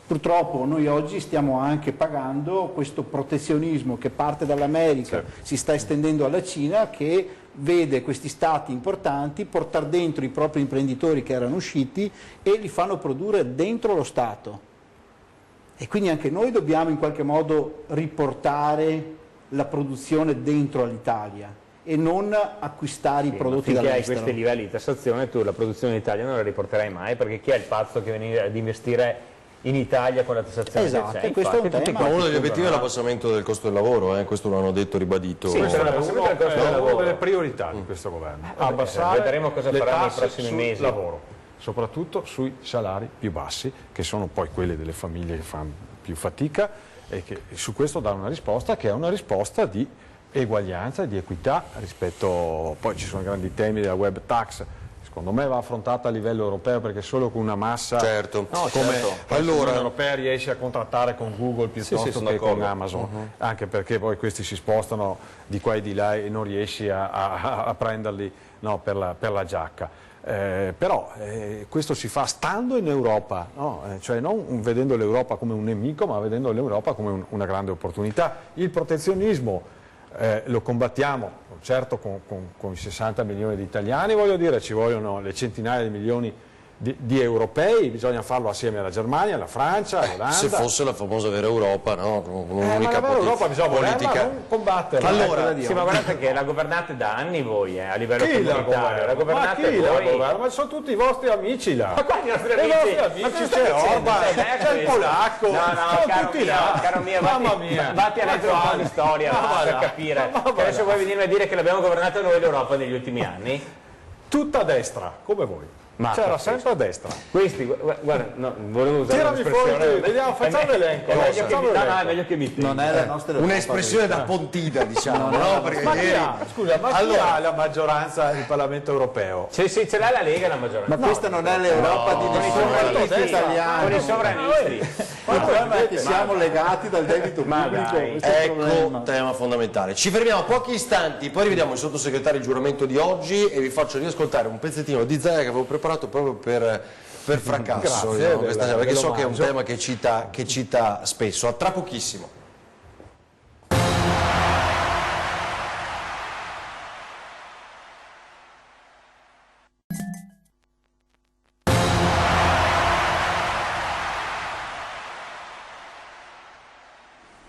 Purtroppo noi oggi stiamo anche pagando questo protezionismo che parte dall'America, si sta estendendo alla Cina, che vede questi stati importanti portare dentro i propri imprenditori che erano usciti e li fanno produrre dentro lo Stato. E quindi anche noi dobbiamo in qualche modo riportare la produzione dentro all'Italia e non acquistare i prodotti dall'estero. Finché hai questi livelli di tassazione tu la produzione in Italia non la riporterai mai, perché chi è il pazzo che viene ad investire in Italia con la tassazione? Esatto, questo è un tema. Ma uno degli obiettivi è l'abbassamento del costo del lavoro, questo lo hanno detto, ribadito. Sì, questa è una delle priorità di questo governo. Abbassare vedremo cosa le farà nei tasse prossimi sul mesi. lavoro, soprattutto sui salari più bassi, che sono poi quelli delle famiglie che fanno più fatica, e che su questo dà una risposta che è una risposta di eguaglianza e di equità rispetto, poi ci sono grandi temi della web tax, secondo me va affrontata a livello europeo, perché solo con una massa come l'Unione Europea riesce a contrattare con Google piuttosto che con Amazon, anche perché poi questi si spostano di qua e di là e non riesci a prenderli per la giacca. Però questo si fa stando in Europa, cioè non vedendo l'Europa come un nemico, ma vedendo l'Europa come una grande opportunità. Il protezionismo lo combattiamo, certo con i 60 milioni di italiani, voglio dire, ci vogliono le centinaia di milioni di europei, bisogna farlo assieme alla Germania, alla Francia, all'Olanda. Se fosse la famosa vera Europa, no? Un'unica Europa bisogna politica, non combatterla. Allora, sì, ma guardate che la governate da anni voi, a livello comunitario. La governate voi. Ma sono tutti i vostri amici là. Ma quali nostri amici? C'è Orban, c'è il polacco, sono tutti là. Caro mio, vatti a leggere un po' di storia per capire. Adesso vuoi venirmi a dire che l'abbiamo governata noi l'Europa negli ultimi anni? Tutta a destra, come voi. C'era sempre a destra. Questi, guarda, volevo usare un'espressione. Vediamo, facciamo l'elenco. È meglio che mi non è la nostra un'espressione da Pontida, diciamo, no? Perché ma chi ha la maggioranza del Parlamento europeo? Sì, ce l'ha la Lega la maggioranza. Ma questa non è l'Europa di nessuno italiano. Con i sovranisti. Il problema è che siamo legati dal debito pubblico. Ecco, tema fondamentale. Ci fermiamo pochi istanti, poi rivediamo il sottosegretario di giuramento di oggi e vi faccio riascoltare un pezzettino di Zaia che avevo preparato proprio per fracasso. Grazie, perché so che è un tema che cita spesso. A tra pochissimo.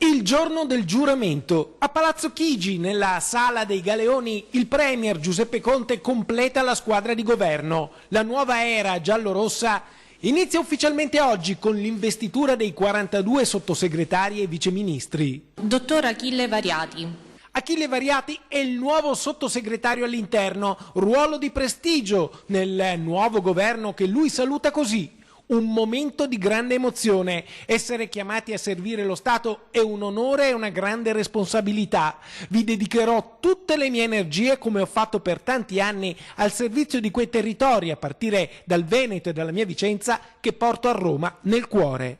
Il giorno del giuramento. A Palazzo Chigi, nella Sala dei Galeoni, il premier Giuseppe Conte completa la squadra di governo. La nuova era giallorossa inizia ufficialmente oggi con l'investitura dei 42 sottosegretari e viceministri. Dottor Achille Variati. Achille Variati è il nuovo sottosegretario all'interno, ruolo di prestigio nel nuovo governo che lui saluta così. Un momento di grande emozione. Essere chiamati a servire lo Stato è un onore e una grande responsabilità. Vi dedicherò tutte le mie energie, come ho fatto per tanti anni, al servizio di quei territori, a partire dal Veneto e dalla mia Vicenza, che porto a Roma nel cuore.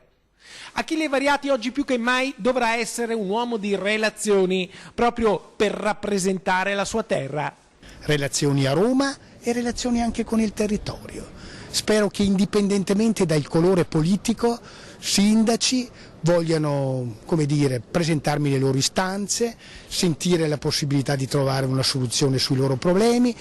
Achille Variati oggi più che mai dovrà essere un uomo di relazioni, proprio per rappresentare la sua terra. Relazioni a Roma e relazioni anche con il territorio. Spero che indipendentemente dal colore politico, sindaci vogliano, come dire, presentarmi le loro istanze, sentire la possibilità di trovare una soluzione sui loro problemi,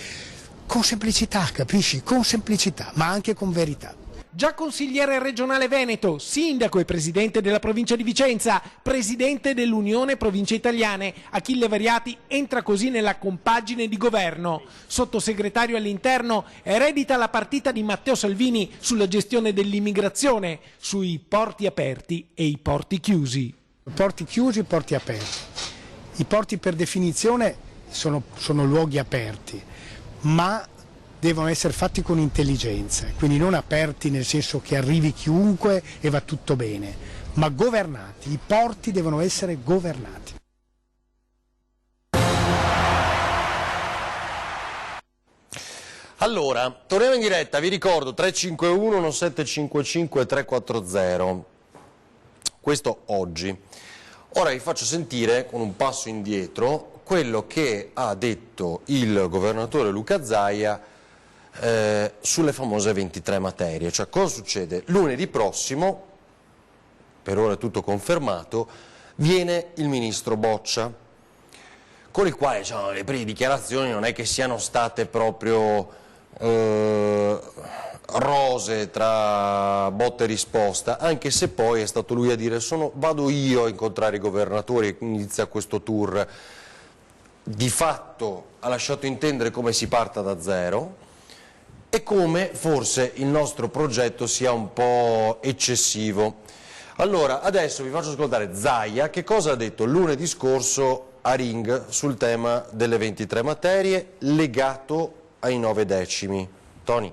con semplicità, capisci? Con semplicità, ma anche con verità. Già consigliere regionale Veneto, sindaco e presidente della provincia di Vicenza, presidente dell'Unione Province Italiane, Achille Variati entra così nella compagine di governo. Sottosegretario all'interno, eredita la partita di Matteo Salvini sulla gestione dell'immigrazione, sui porti aperti e i porti chiusi. Porti chiusi e porti aperti. I porti per definizione sono luoghi aperti, ma devono essere fatti con intelligenza, quindi non aperti nel senso che arrivi chiunque e va tutto bene, ma governati. I porti devono essere governati. Allora, torniamo in diretta, vi ricordo 351 1755 340, questo oggi. Ora vi faccio sentire, con un passo indietro, quello che ha detto il governatore Luca Zaia sulle famose 23 materie. Cioè, cosa succede? Lunedì prossimo, per ora è tutto confermato, viene il ministro Boccia, con il quale, diciamo, le prime dichiarazioni non è che siano state proprio rose tra botta e risposta, anche se poi è stato lui a dire vado io a incontrare i governatori e inizia questo tour. Di fatto ha lasciato intendere come si parta da zero e come forse il nostro progetto sia un po' eccessivo. Allora, adesso vi faccio ascoltare Zaia, che cosa ha detto lunedì scorso a Ring sul tema delle 23 materie legato ai 9 decimi. Tony.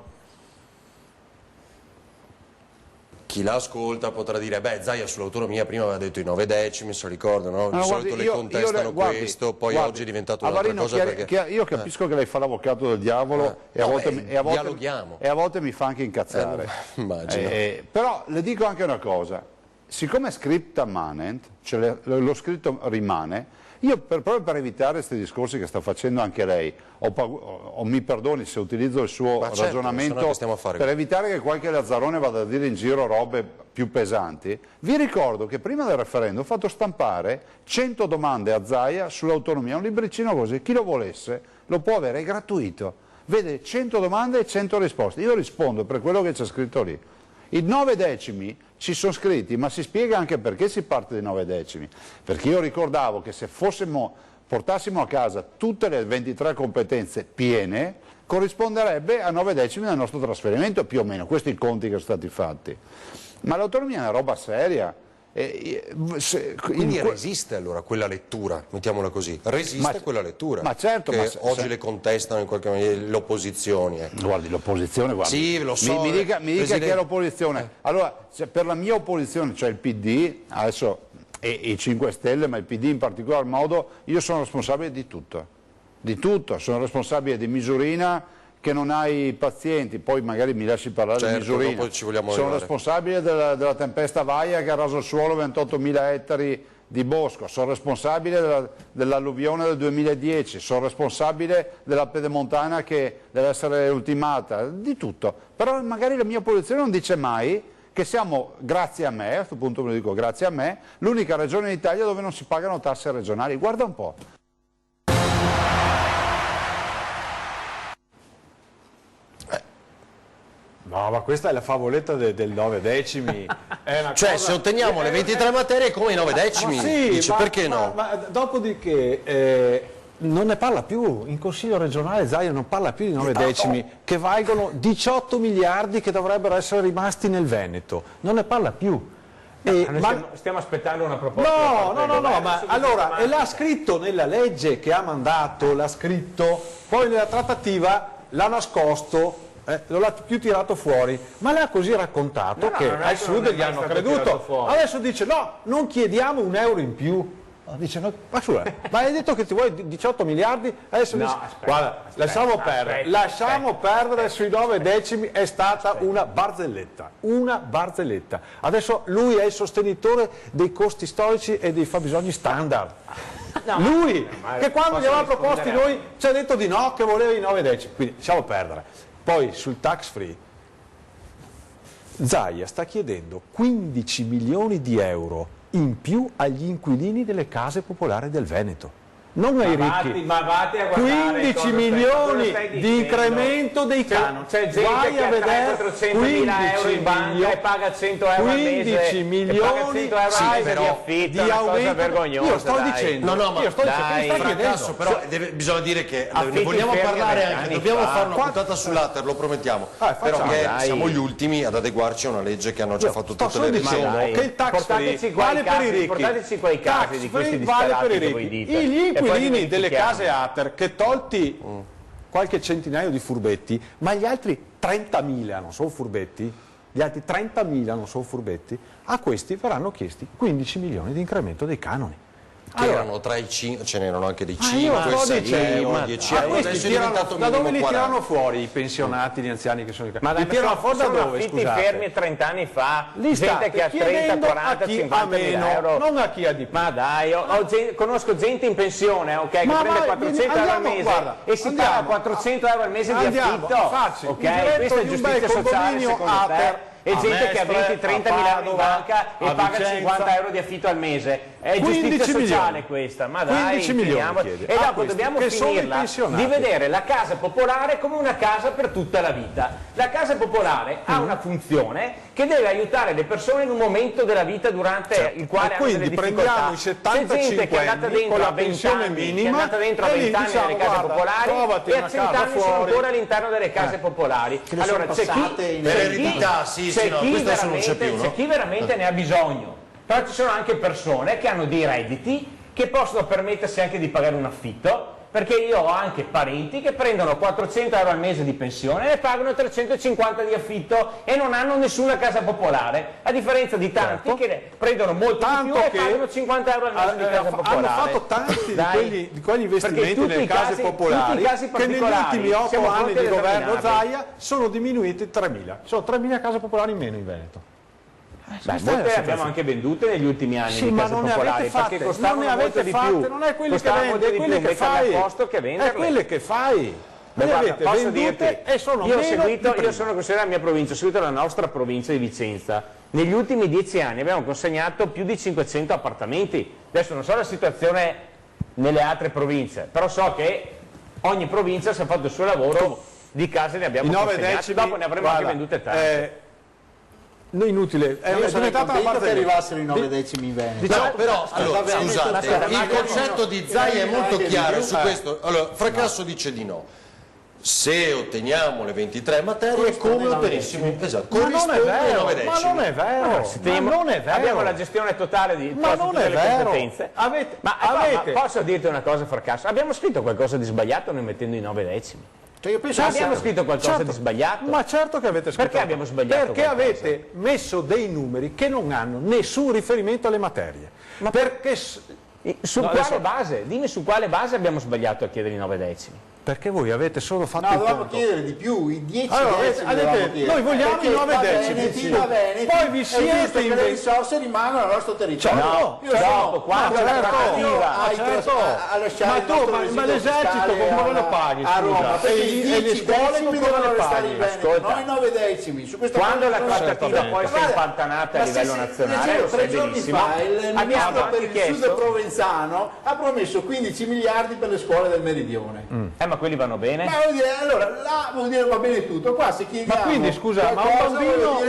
Chi l'ascolta potrà dire, beh, Zaia sull'autonomia prima aveva detto i 9 decimi, se lo ricordano, no? Di solito le contestano questo, poi oggi è diventato un'altra cosa perché... Io capisco che lei fa l'avvocato del diavolo e a volte mi fa anche incazzare. Immagino. Però le dico anche una cosa, siccome è scripta manent, cioè lo scritto rimane, io proprio per evitare questi discorsi che sta facendo anche lei, o mi perdoni se utilizzo il suo ragionamento per evitare che qualche lazzarone vada a dire in giro robe più pesanti, vi ricordo che prima del referendum ho fatto stampare 100 domande a Zaia sull'autonomia, un libricino così, chi lo volesse lo può avere, è gratuito, vede 100 domande e 100 risposte, io rispondo per quello che c'è scritto lì. I 9 decimi ci sono scritti, ma si spiega anche perché si parte dai 9 decimi, perché io ricordavo che se portassimo a casa tutte le 23 competenze piene, corrisponderebbe a 9 decimi del nostro trasferimento, più o meno, questi i conti che sono stati fatti. Ma l'autonomia è una roba seria. Quindi resiste allora quella lettura, mettiamola così, resiste quella lettura, ma certo, che oggi le contestano in qualche maniera le opposizioni. Guardi, l'opposizione, sì, lo so, mi dica che è l'opposizione. Allora, per la mia opposizione, cioè il PD, adesso e i 5 Stelle, ma il PD in particolar modo, io sono responsabile di tutto, sono responsabile di Misurina, che non hai pazienti, poi magari mi lasci parlare di Misurina, sono responsabile della tempesta Vaia che ha raso al suolo 28.000 ettari di bosco, sono responsabile dell'alluvione del 2010, sono responsabile della pedemontana che deve essere ultimata, di tutto, però magari la mia opposizione non dice mai che siamo, grazie a me, a questo punto me lo dico grazie a me, l'unica regione in Italia dove non si pagano tasse regionali, guarda un po'. No, ma questa è la favoletta del 9 decimi. Cioè, se otteniamo le 23 materie come i 9 decimi, sì, dice perché no? Ma dopodiché non ne parla più, in Consiglio regionale Zaia non parla più di 9 decimi, che valgono 18 miliardi che dovrebbero essere rimasti nel Veneto, non ne parla più. Stiamo aspettando una proposta. No, ma allora, e l'ha scritto nella legge che ha mandato, l'ha scritto, poi nella trattativa l'ha nascosto. Non l'ha più tirato fuori, ma l'ha così raccontato che al Sud gli hanno creduto. Adesso dice no, non chiediamo un euro in più. Dice, no, ma hai detto che ti vuoi 18 miliardi? Adesso dici, guarda, lasciamo perdere sui 9 decimi, è stata una barzelletta. Adesso lui è il sostenitore dei costi storici e dei fabbisogni standard. Lui, che quando gli aveva proposti noi ci ha detto di no, che voleva i 9 decimi. Quindi lasciamo perdere. Poi sul tax free, Zaia sta chiedendo 15 milioni di euro in più agli inquilini delle case popolari del Veneto. Non ai ricchi, ma vatti a guardare 15 milioni di incremento dei canoni. C'è gente che ha 400.000 euro in banca e paga 100 euro al mese 15 milioni e paga 100 euro al mese di affitto, è una cosa vergognosa. Io sto dicendo, Fracasso, però bisogna dire che ne vogliamo parlare anche, dobbiamo fare una puntata sull'Ater, lo promettiamo, però che siamo gli ultimi ad adeguarci a una legge che hanno già fatto tutte le regioni. Che il tax free vale per i ricchi, portateci quei casi di questi disperati che voi dite. Gli inquilini delle case Ater, che tolti qualche centinaio di furbetti, ma gli altri 30.000 non sono furbetti, a questi verranno chiesti 15 milioni di incremento dei canoni. Che erano tra i 5, ce n'erano anche dei 5, 6 euro, 10 euro, adesso è diventato da dove minimo li 40. tirano fuori i pensionati, gli anziani che sono Ma li tirano fuori da dove, affitti scusate? fermi 30 anni fa, Li gente che ha 30, 40, 50 mila euro. Non a chi ha di più. Ma dai, conosco gente in pensione, che prende 400 euro al mese e si paga 400 euro al mese di affitto. Questa è giustizia sociale secondo te? E gente che ha 20-30 mila euro in banca e paga 50 euro di affitto al mese. È giustizia sociale questa, ma dai, 15 milioni chiede. E dopo dobbiamo finirla di vedere la casa popolare come una casa per tutta la vita. La casa popolare ha una funzione che deve aiutare le persone in un momento della vita durante il quale hanno delle difficoltà. Prendiamo i 75 anni con la pensione minima, che è andata dentro a 20 anni nelle case popolari e a 100 anni sono ancora all'interno delle case popolari. Allora c'è chi veramente ne ha bisogno, però ci sono anche persone che hanno dei redditi che possono permettersi anche di pagare un affitto, perché io ho anche parenti che prendono 400 euro al mese di pensione e pagano 350 di affitto e non hanno nessuna casa popolare, a differenza di tanti che prendono molto di più e pagano 50 euro al mese di casa popolare. Hanno fatto tanti di quegli investimenti nelle case popolari che negli ultimi 8 anni di governo Zaia sono diminuiti 3.000. Sono 3.000 case popolari in meno in Veneto. Molte le abbiamo anche vendute negli ultimi anni di case popolari, perché costavano molto di più. Non è quelli che vendi, è quelle che fai. È quelle che fai. Posso dirti, io sono consigliere della mia provincia, ho seguito la nostra provincia di Vicenza. Negli ultimi 10 anni abbiamo consegnato più di 500 appartamenti. Adesso non so la situazione nelle altre province, però so che ogni provincia si è fatto il suo lavoro, di case ne abbiamo consegnate, dopo ne avremo anche vendute tante. Inutile, è diventata una parte che arrivassero i 9 decimi in Veneto. Diciamo, però, allora, scusate, il concetto di Zaia è molto chiaro su questo. Allora, Fracasso dice di no. Se otteniamo le 23 materie, come ottenessimo? Esatto, corrisponde ai 9 decimi. Ma non è vero. Abbiamo la gestione totale di tutte le competenze. Ma posso dirti una cosa, Fracasso? Abbiamo scritto qualcosa di sbagliato noi mettendo i 9 decimi? Io penso abbiamo scritto qualcosa di sbagliato? Ma certo che avete scritto. Perché abbiamo sbagliato? Perché avete messo dei numeri che non hanno nessun riferimento alle materie. Ma perché quale base? Dimmi su quale base abbiamo sbagliato a chiedere i 9 decimi. Perché voi avete solo fatto il dovevamo conto. chiedere di più, i 10 decimi. Noi vogliamo i 9 decimi. Poi vi siete che le risorse rimangono al nostro territorio. Quando la trattativa ma l'esercito come lo paghi? A Roma, e le scuole come devono restare in Veneto, non i 9 decimi. Quando la trattativa poi si è impantanata a livello nazionale, lo sai benissimo, il ministro per il sud provenzano ha promesso 15 miliardi per le scuole del meridione. Ma quelli vanno bene? Ma allora là vuol dire va bene tutto, qua se chiediamo. Ma quindi scusa, ma un bambino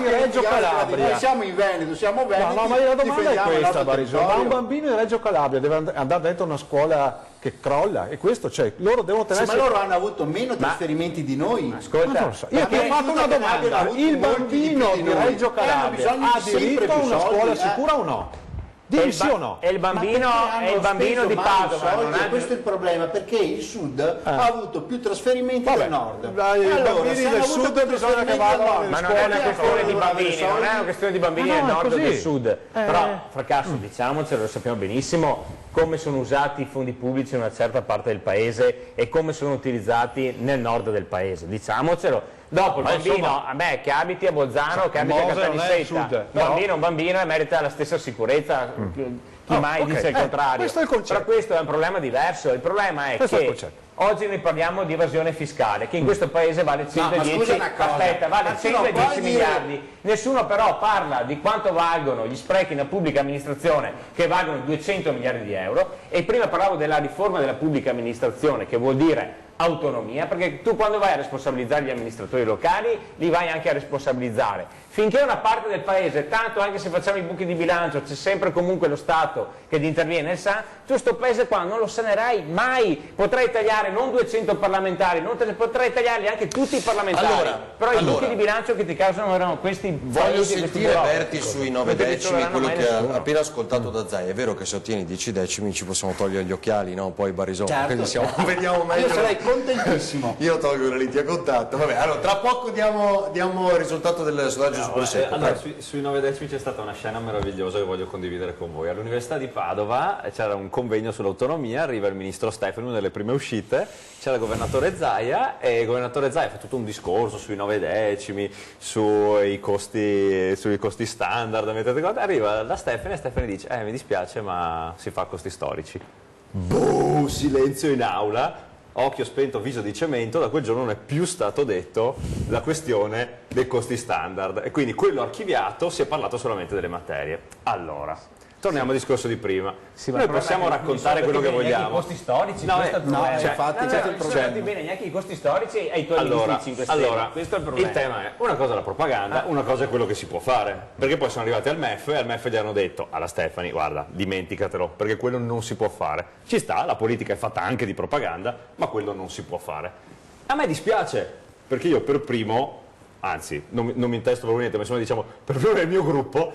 di Reggio Calabria. Noi siamo in Veneto, siamo veneti. No, ma la domanda è questa, Barisò. Ma un bambino di Reggio Calabria deve andare dentro una scuola che crolla, e questo loro devono tenersi. Ma loro hanno avuto meno trasferimenti di noi. Ascolta, io ti ho fatto una domanda: il bambino di Reggio Calabria ha diritto a una scuola sicura o no? Dimmi sì o no? E il bambino di Padova. Non ha... Questo è il problema, perché il Sud ha avuto più trasferimenti del Nord. I bambini del Sud bisogna che vadano ma non è una questione di bambini, non è una questione di bambini del Nord o del Sud. Però, Fracasso, diciamocelo, lo sappiamo benissimo, come sono usati i fondi pubblici in una certa parte del paese e come sono utilizzati nel nord del paese, diciamocelo. Dopo il bambino, a me che abiti a Bolzano, che abita a Caltanissetta, un bambino e merita la stessa sicurezza, chi mai dice il contrario. Questo è il concetto. Però questo è un problema diverso, il problema è che oggi noi parliamo di evasione fiscale, che in questo paese vale 110, vale 110 miliardi. Nessuno però parla di quanto valgono gli sprechi nella pubblica amministrazione, che valgono 200 miliardi di euro, e prima parlavo della riforma della pubblica amministrazione, che vuol dire autonomia, perché tu quando vai a responsabilizzare gli amministratori locali li vai anche a responsabilizzare. Finché una parte del paese, tanto anche se facciamo i buchi di bilancio, c'è sempre comunque lo Stato che interviene e sa, tu sto paese qua non lo sanerai mai. Potrai tagliare non 200 parlamentari, potrai tagliarli anche tutti i parlamentari, però i buchi di bilancio che ti causano erano questi. Voglio sentire Berti sui 9 decimi, quello che ha appena ascoltato da Zai. È vero che se ottieni 10 decimi ci possiamo togliere gli occhiali, no? Poi Barisone, certo, quindi vediamo meglio. Io sarei contentissimo. Io tolgo una lenti a contatto. Vabbè, allora tra poco diamo il risultato del sondaggio su Prosecco. Allora, sui 9 decimi c'è stata una scena meravigliosa che voglio condividere con voi. All'Università di Padova c'era un convegno sull'autonomia, arriva il ministro Stefani, una delle prime uscite, c'era il governatore Zaia, e il governatore Zaia fa tutto un discorso sui 9 decimi, sui costi standard, arriva da Stefani e Stefani dice mi dispiace ma si fa a costi storici. Boh, silenzio in aula. Occhio spento, viso di cemento, da quel giorno non è più stato detto la questione dei costi standard e quindi quello archiviato, si è parlato solamente delle materie. Allora, torniamo al discorso di prima. Noi possiamo raccontare quello che vogliamo. I costi storici, infatti, bene neanche i costi storici ai tuoi ministri 5 Stelle. Allora, questo è il problema. Il tema è una cosa è la propaganda, una cosa è quello che si può fare. Perché poi sono arrivati al MEF e al MEF gli hanno detto alla Stefani, guarda, dimenticatelo, perché quello non si può fare. Ci sta, la politica è fatta anche di propaganda, ma quello non si può fare. A me dispiace, perché io per primo, anzi, non mi intesto proprio niente, ma insomma diciamo, per primo nel mio gruppo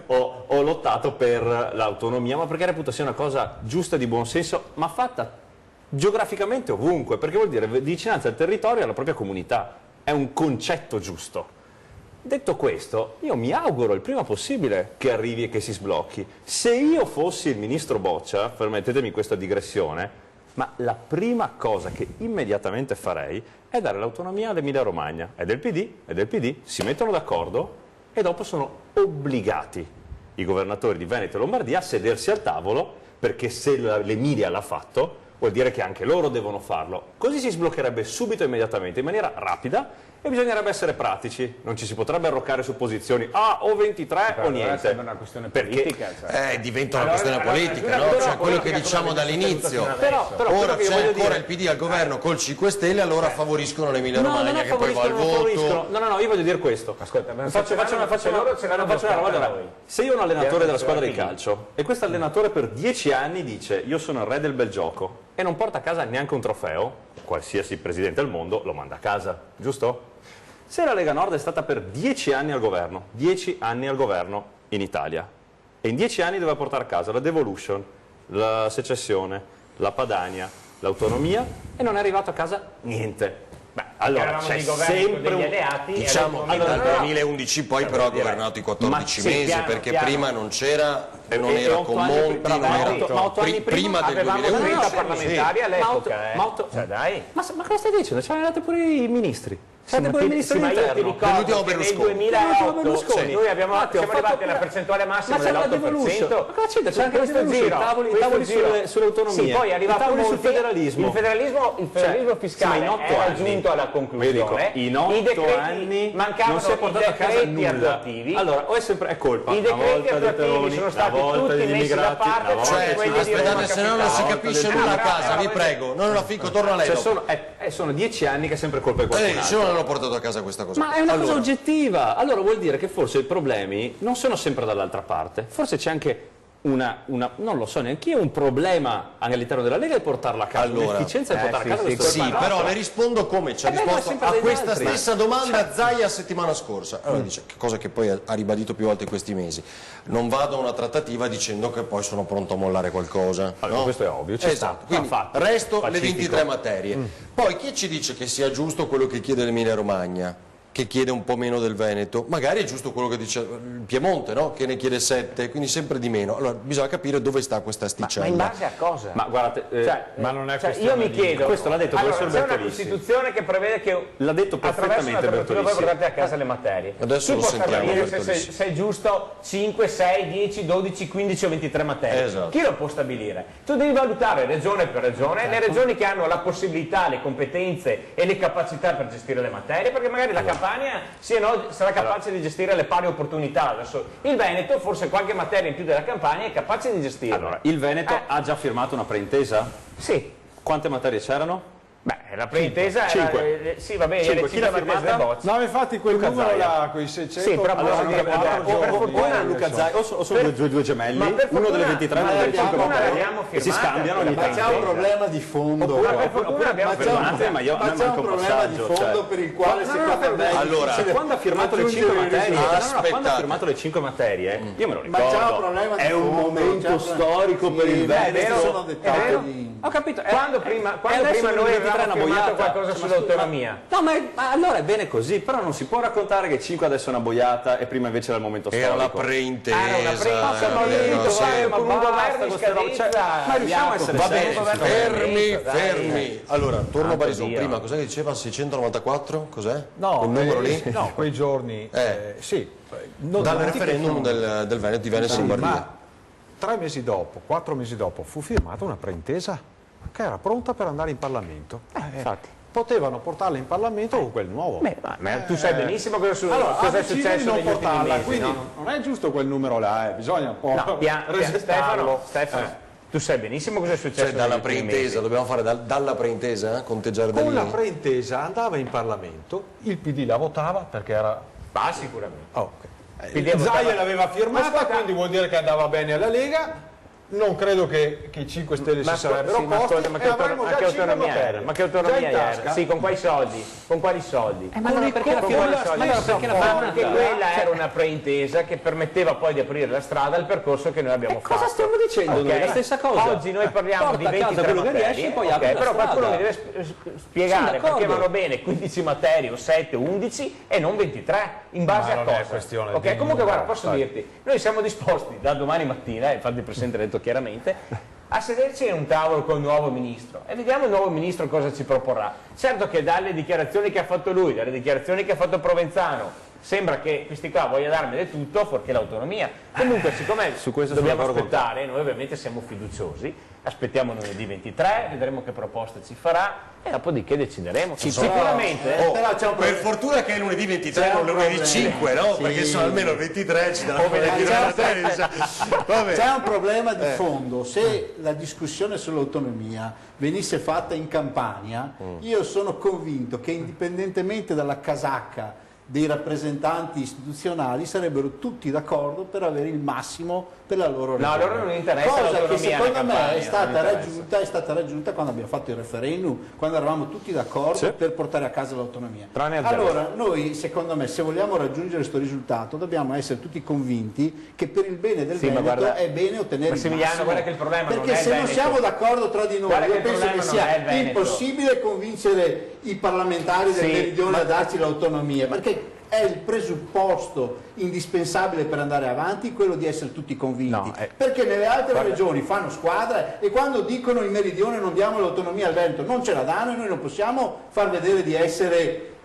ho lottato per l'autonomia, ma perché reputo sia una cosa giusta e di buon senso, ma fatta geograficamente ovunque, perché vuol dire vicinanza al territorio e alla propria comunità. È un concetto giusto. Detto questo, io mi auguro il prima possibile che arrivi e che si sblocchi. Se io fossi il ministro Boccia, permettetemi questa digressione, ma la prima cosa che immediatamente farei è dare l'autonomia all'Emilia Romagna. È del PD, si mettono d'accordo e dopo sono obbligati i governatori di Veneto e Lombardia a sedersi al tavolo, perché se l'Emilia l'ha fatto vuol dire che anche loro devono farlo. Così si sbloccherebbe subito e immediatamente, in maniera rapida, e bisognerebbe essere pratici. Non ci si potrebbe arroccare su posizioni o 23 o niente. È una questione politica. Diventa una questione politica, no? Cioè quello che diciamo dall'inizio. Però ora c'è ancora il PD al governo col 5 Stelle, allora favoriscono l'Emilia Romagna che poi va al voto. No, io voglio dire questo. Ascolta, faccio una roba. Se io ho un allenatore della squadra di calcio e questo allenatore per 10 anni dice io sono il re del bel gioco e non porta a casa neanche un trofeo, qualsiasi presidente al mondo lo manda a casa, giusto? Se la Lega Nord è stata per 10 anni al governo, 10 anni al governo in Italia, e in 10 anni doveva portare a casa la devolution, la secessione, la Padania, l'autonomia, e non è arrivato a casa niente. Beh, allora c'è sempre degli alleati, diciamo dal 2011 poi però ha governato i 14 mesi, perché prima non c'era, non era con Monti, non era prima del 2011 parlamentari all'epoca. Ma cosa stai dicendo? Ci avevate pure i ministri. Siete pure il ministro dell'interno. Nel 2008 noi siamo arrivati alla percentuale massima dell'8%. Ma cosa c'entra? C'è anche questo giro, tavoli sull'autonomia. Sì, poi è arrivato sul federalismo. Il federalismo fiscale è raggiunto alla conclusione. In 8 anni non si è portato a casa nulla. Allora, o è colpa i decreti attuativi sono stati tutti messi da parte. Aspettate, se no non si capisce nulla a casa, vi prego. Non la fico, torno a lei. Sono 10 anni che è sempre colpa di qualcun altro. L'ho portato a casa questa cosa. Ma è una cosa oggettiva. Allora vuol dire che forse i problemi non sono sempre dall'altra parte. Forse c'è anche non lo so neanche io, un problema anche all'interno della Lega è portarla a casa, l'efficienza è portarla a casa questo sì, però le rispondo come ci ha risposto a questa stessa domanda Zaia settimana scorsa. Allora dice, cosa che poi ha ribadito più volte in questi mesi, non vado a una trattativa dicendo che poi sono pronto a mollare qualcosa. Allora, no? questo è ovvio, esatto. Quindi resto le 23 materie. Poi chi ci dice che sia giusto quello che chiede l'Emilia Romagna, che chiede un po' meno del Veneto? Magari è giusto quello che dice il Piemonte, no? Che ne chiede 7, quindi sempre di meno. Allora bisogna capire dove sta questa asticella. Ma in base a cosa? Ma guardate, ma non è io mi chiedo, questo l'ha detto il professor c'è una Bertolisi. Costituzione che prevede che l'ha detto perfettamente Bertolisi, voi portate a casa le materie. Adesso tu lo puoi sentiamo stabilire se è giusto 5, 6, 10, 12, 15 o 23 materie. Esatto. Chi lo può stabilire? Tu devi valutare regione per regione, le regioni che hanno la possibilità, le competenze e le capacità per gestire le materie, perché magari la Campania sarà capace di gestire le pari opportunità. Adesso il Veneto, forse qualche materia in più della Campania, è capace di gestire. Allora, il Veneto ha già firmato una preintesa? Sì. Quante materie c'erano? Beh, la preintesa era... 5. Sì, va bene, 5. Chi l'ha firmata? No, infatti quel Luca numero Zaia. là, quei 600... Sì, però allora, posso dire, per fortuna Luca Zaia, o sono due gemelli, uno delle 23 e uno delle 5 materie, e si scambiano ogni Ma c'è un problema di fondo. Oppure abbiamo firmato. Ma io Ma c'è un problema di fondo per il quale secondo me... Allora, quando ha firmato le 5 materie, quando ha firmato le 5 materie, io me lo Ma c'è un ricordo, problema di è un fondo, momento storico per il Veneto. Sono dettagli. Ho capito, Quando prima noi avevamo firmato qualcosa sull'autonomia. No, ma allora è bene così, però non si può raccontare che 5 adesso è una boiata e prima invece era il momento storico. Era la preintesa. Con un governo in scadenza. Ma riusciamo a essere Va seri? bene, fermi. Allora, torno a Barisò. Dio. Prima, cos'è che diceva? 694? Cos'è? No, quel numero lì? No, quei giorni... sì. Dal referendum del Veneto, di Veneto e Lombardia. Ma 3 mesi dopo, 4 mesi dopo, fu firmata una preintesa che era pronta per andare in Parlamento. Infatti. Potevano portarla in Parlamento con quel nuovo. Ma tu sai benissimo cosa è successo non negli ultimi portarla, mesi, quindi no? non è giusto quel numero là, bisogna un po' resettarlo. Stefano, tu sai benissimo cosa è successo Cioè dalla negli ultimi preintesa, mesi. dobbiamo fare dalla preintesa, conteggiare da Con la lì. preintesa andava in Parlamento, il PD la votava perché era... Sicuramente. Zaia l'aveva firmata, quindi vuol dire che andava bene alla Lega. Non credo che i 5 Stelle si sarebbero opposti, ma e avremmo già 5 materie. Ma che autonomia Già in era? tasca. Sì, con quali soldi? Con quali soldi? Ma allora perché la firmata? Perché quella era una preintesa che permetteva poi di aprire la strada al percorso che noi abbiamo fatto. Cosa stiamo dicendo noi? La stessa cosa. Oggi noi parliamo di 23 quello che materie, riesce, poi apre la però qualcuno strada. mi deve spiegare perché vanno bene 15 materie o 7 o 11 e non 23, in base Ma a non è cosa? questione Ok, di comunque guarda, numero, posso dirti, noi siamo disposti da domani mattina, infatti il Presidente ha detto chiaramente, a sederci in un tavolo con il nuovo ministro e vediamo il nuovo ministro cosa ci proporrà. Certo che dalle dichiarazioni che ha fatto lui, dalle dichiarazioni che ha fatto Provenzano, sembra che questi qua voglia darmene tutto fuorché l'autonomia. Comunque, siccome dobbiamo aspettare, noi ovviamente siamo fiduciosi, aspettiamo lunedì 23, vedremo che proposta ci farà e dopodiché decideremo. Sicuramente. Per fortuna che è lunedì 23 non lunedì 5, no? Sì. Perché sono almeno il 23 ci darà C'è un problema di fondo. Se la discussione sull'autonomia venisse fatta in Campania, io sono convinto che indipendentemente dalla casacca dei rappresentanti istituzionali sarebbero tutti d'accordo per avere il massimo per la loro regione. No, a loro non interessa cosa l'autonomia che secondo alla me Campania, è stata raggiunta quando abbiamo fatto il referendum, quando eravamo tutti d'accordo per portare a casa l'autonomia. Allora noi secondo me se vogliamo raggiungere questo risultato dobbiamo essere tutti convinti che per il bene del Veneto è bene ottenere il massimo. Guarda che il problema perché non è il se non Veneto. siamo d'accordo tra di noi io penso che sia Veneto. impossibile convincere i parlamentari del Meridione a darci l'autonomia, perché è il presupposto indispensabile per andare avanti quello di essere tutti convinti, perché nelle altre regioni fanno squadra e quando dicono in Meridione non diamo l'autonomia al Veneto non ce la danno e noi non possiamo far vedere di essere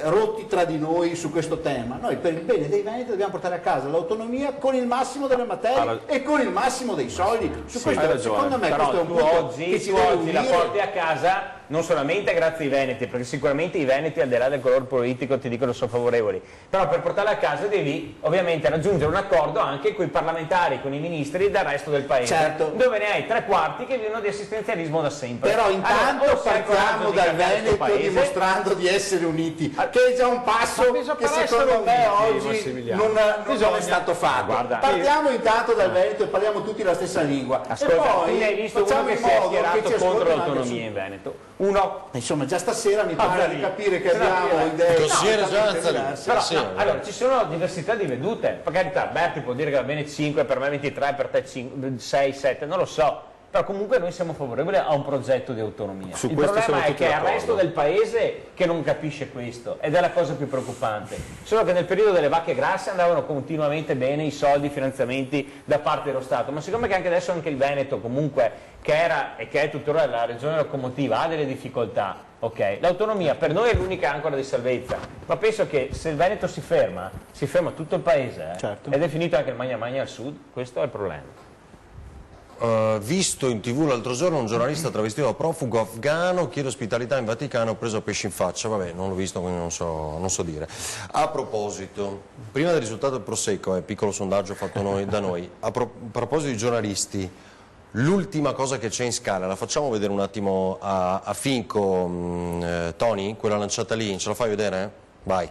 rotti tra di noi su questo tema. Noi per il bene dei Veneti dobbiamo portare a casa l'autonomia con il massimo delle materie e con il massimo dei soldi. Su questo, secondo me però questo è un tu punto oggi, che ci tu deve oggi la unire. porti a casa non solamente grazie ai veneti, perché sicuramente i veneti al di là del colore politico ti dicono sono favorevoli, però per portarla a casa devi ovviamente raggiungere un accordo anche con i parlamentari, con i ministri del resto del paese, certo, dove ne hai 3/4 che vivono di assistenzialismo da sempre. Però intanto allora, partiamo dal Veneto dimostrando di essere uniti, che è già un passo che secondo me oggi non è stato fatto. Guarda, partiamo intanto dal Veneto e parliamo tutti la stessa lingua. Ascolta, e poi tu hai visto uno che si è schierato contro l'autonomia in Veneto. Uno. Insomma, già stasera mi pare di capire che abbiamo idee diverse. Allora, ci sono diversità di vedute. Per carità, Berti può dire che va bene 5, per me 23, per te 5, 6, 7, non lo so. Però comunque noi siamo favorevoli a un progetto di autonomia. Il problema è che è il resto del paese che non capisce questo, ed è la cosa più preoccupante. Solo che nel periodo delle vacche grasse andavano continuamente bene i soldi, i finanziamenti da parte dello Stato, ma siccome che anche adesso anche il Veneto comunque, che era e che è tuttora la regione locomotiva, ha delle difficoltà, ok? L'autonomia per noi è l'unica ancora di salvezza, ma penso che se il Veneto si ferma tutto il paese, certo, ed è finito anche il Magna Magna al sud, questo è il problema. Visto in TV l'altro giorno un giornalista travestito da profugo afgano, chiede ospitalità in Vaticano, preso a pesci in faccia. Vabbè, non l'ho visto, quindi non so dire. A proposito, prima del risultato del Prosecco, piccolo sondaggio fatto da noi, a proposito di giornalisti, l'ultima cosa che c'è in Scala, la facciamo vedere un attimo a Finco, Tony, quella lanciata lì, ce la fai vedere? Vai.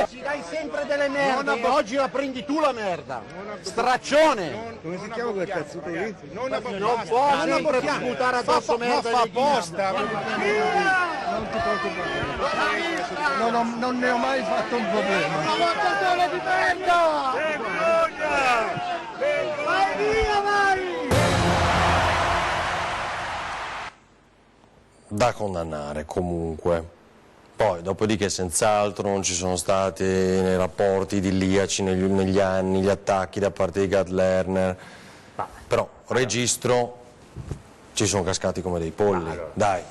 Ci dai sempre delle merde. Oggi la prendi tu la merda. Straccione. Come si chiama quel cazzo di Non può sempre sputare addosso merda. Fa apposta. Non ti preoccupare. Non ne ho mai fatto un problema. Lavoratore di merda! Vai via, vai! Da condannare comunque. Poi, dopodiché, senz'altro non ci sono stati nei rapporti idilliaci negli anni, gli attacchi da parte di Gad Lerner, però registro ci sono cascati come dei polli, dai.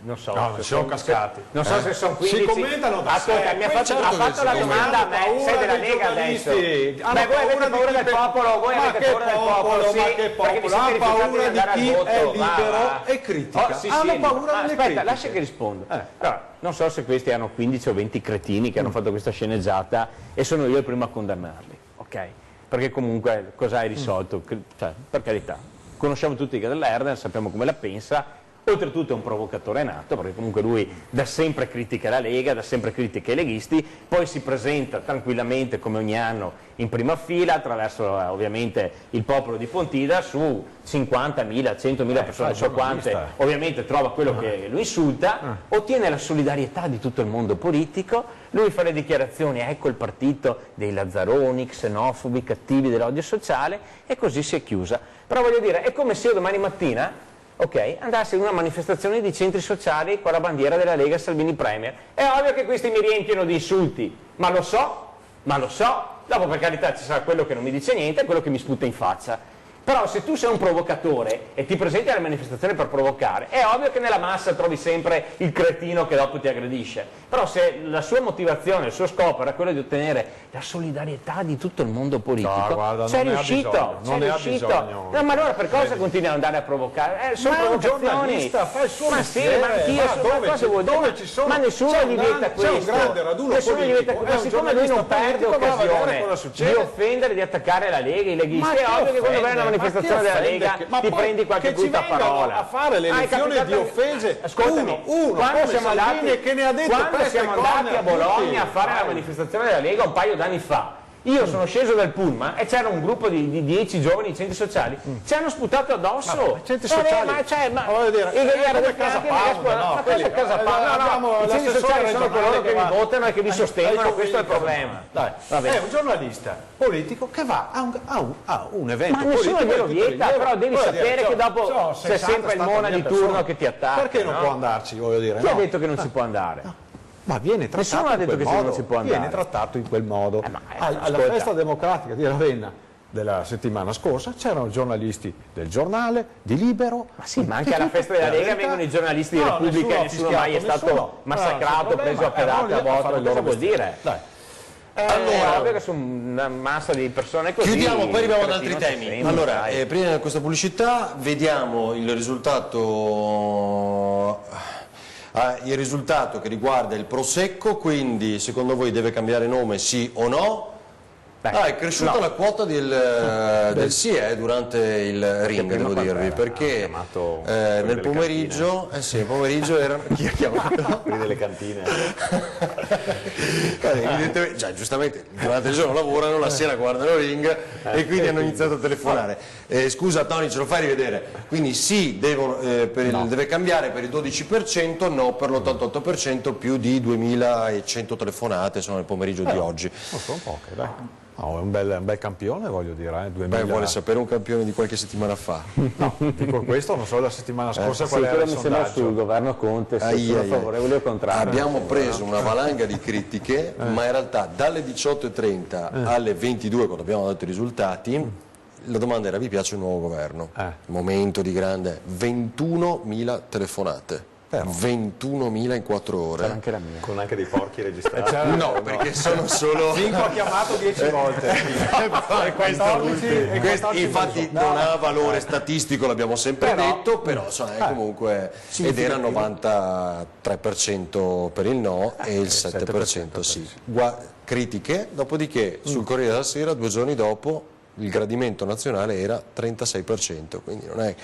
Non so, no, non sono cascati. Non so se sono 15. Si commentano da sé. Ascolta, mi ha fatto la domanda a me, sei della Lega adesso. Beh, voi avete paura del popolo, voi avete paura del popolo, sì, ma che popolo? Ha paura di chi è libero e critica. Hanno paura delle critiche. Aspetta, lascia che rispondo. Allora, non so se questi hanno 15 o 20 cretini che hanno fatto questa sceneggiata e sono io il primo a condannarli, ok? Perché comunque cosa hai risolto? Cioè, per carità, conosciamo tutti Gad Lerner, sappiamo come la pensa. Oltretutto è un provocatore nato, perché comunque lui da sempre critica la Lega, da sempre critica i leghisti, poi si presenta tranquillamente come ogni anno in prima fila attraverso ovviamente il popolo di Pontida su 50.000, 100.000 persone, non so quante, ovviamente trova quello che lo insulta, ottiene la solidarietà di tutto il mondo politico, lui fa le dichiarazioni, ecco il partito dei lazzaroni, xenofobi, cattivi dell'odio sociale, e così si è chiusa. Però voglio dire, è come se io domani mattina andassi in una manifestazione di centri sociali con la bandiera della Lega Salvini Premier. È ovvio che questi mi riempiono di insulti, ma lo so, dopo per carità ci sarà quello che non mi dice niente e quello che mi sputa in faccia. Però se tu sei un provocatore e ti presenti alle manifestazioni per provocare, è ovvio che nella massa trovi sempre il cretino che dopo ti aggredisce. Però se la sua motivazione, il suo scopo era quello di ottenere la solidarietà di tutto il mondo politico, c'è riuscito, No, ma allora per cosa continui ad andare a provocare? Sono provocazioni. Fa il suo mestiere, ma anch'io ma nessuno gli vieta questo. C'è un grande raduno politico, ma siccome lui non perde occasione di offendere, di attaccare la Lega, i leghisti, è ovvio che quando vai a una manifestazione della Lega ti prendi qualche brutta parola. A fare le lezioni di offese, uno quando siamo andati, che ne ha detto quando siamo andati a Bologna a fare la manifestazione della Lega un paio d'anni fa, Io sono sceso dal pullman e c'era un gruppo di 10 giovani in centri sociali, ci hanno sputato addosso. Centri sociali, voglio dire, Casa Pound, i centri sociali sono coloro che vi votano e che vi sostengono, questo è il problema. È un giornalista politico che va a un evento ma nessuno politico, glielo vieta, però devi sapere che dopo c'è sempre il Mona di turno che ti attacca. Perché non può andarci, voglio dire? Chi ha detto che non si può andare? Ma viene trattato ha detto che non si può andare. Viene trattato in quel modo. Alla festa democratica di Ravenna della settimana scorsa c'erano giornalisti del Giornale, di Libero. Ma sì, ma anche alla festa della Lega vengono i giornalisti di Repubblica e nessuno mai è stato massacrato, preso a pedate a voto. Cosa vuol dire? Allora, ovvio che su una massa di persone così. Chiudiamo, poi arriviamo ad altri temi. Allora, prima di questa pubblicità vediamo il risultato che riguarda il Prosecco, quindi secondo voi deve cambiare nome, sì o no? È cresciuta la quota del sì durante il ring, devo dirvi, perché nel pomeriggio, erano chi ha chiamato? Quelli delle cantine. Evidentemente, giustamente durante il giorno lavorano, la sera guardano il ring e quindi hanno iniziato a telefonare. Scusa Tony, ce lo fai rivedere? Quindi sì, deve cambiare per il 12%, no per l'88%, più di 2100 telefonate sono nel pomeriggio di oggi. Sono poche, dai. No, è un bel campione, voglio dire. 2000... vuole sapere un campione di qualche settimana fa? No, dico questo, non so la settimana scorsa qual era il sondaggio. Mi sembra sul governo Conte, se sono favorevoli o contrario. Abbiamo preso una valanga di critiche, ma in realtà dalle 18:30 alle 22, quando abbiamo dato i risultati, la domanda era: vi piace il nuovo governo? Momento di grande 21.000 telefonate. 21.000 in 4 ore. C'era anche la mia. Con anche dei porchi registrati. No, perché sono solo... Cinque ha chiamato 10 volte. Infatti non ha valore statistico, l'abbiamo sempre detto, però comunque... Ed era 93% per il no e il 7% sì. Critiche, dopodiché sul Corriere della Sera 2 giorni dopo il gradimento nazionale era 36%, quindi non è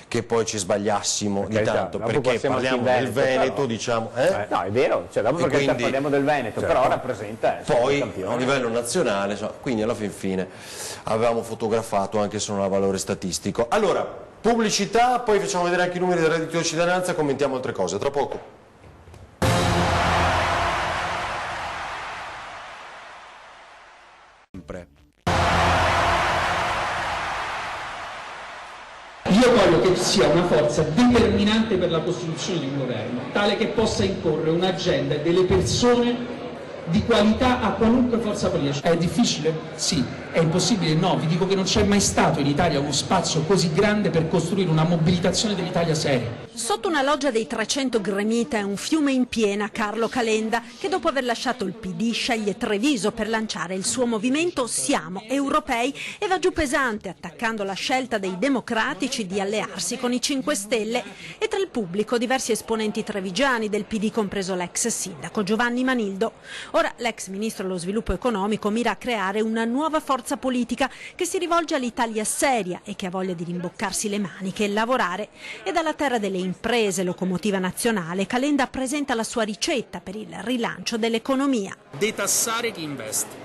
che poi ci sbagliassimo di tanto, perché parliamo del Veneto, diciamo... No, è vero, dopo perché parliamo del Veneto, però rappresenta poi a livello nazionale, quindi alla fine avevamo fotografato anche se non ha valore statistico. Allora, pubblicità, poi facciamo vedere anche i numeri del reddito di cittadinanza, commentiamo altre cose, tra poco. Io voglio che sia una forza determinante per la costituzione di un governo, tale che possa imporre un'agenda e delle persone di qualità a qualunque forza politica. È difficile? Sì. È impossibile? No. Vi dico che non c'è mai stato in Italia uno spazio così grande per costruire una mobilitazione dell'Italia seria. Sotto una loggia dei 300 gremita è un fiume in piena Carlo Calenda, che dopo aver lasciato il PD sceglie Treviso per lanciare il suo movimento Siamo Europei e va giù pesante, attaccando la scelta dei democratici di allearsi con i 5 Stelle e tra il pubblico diversi esponenti trevigiani del PD, compreso l'ex sindaco Giovanni Manildo. Ora l'ex ministro dello sviluppo economico mira a creare una nuova forza politica che si rivolge all'Italia seria e che ha voglia di rimboccarsi le maniche e lavorare. E dalla terra delle imprese, locomotiva nazionale, Calenda presenta la sua ricetta per il rilancio dell'economia. Detassare chi investe,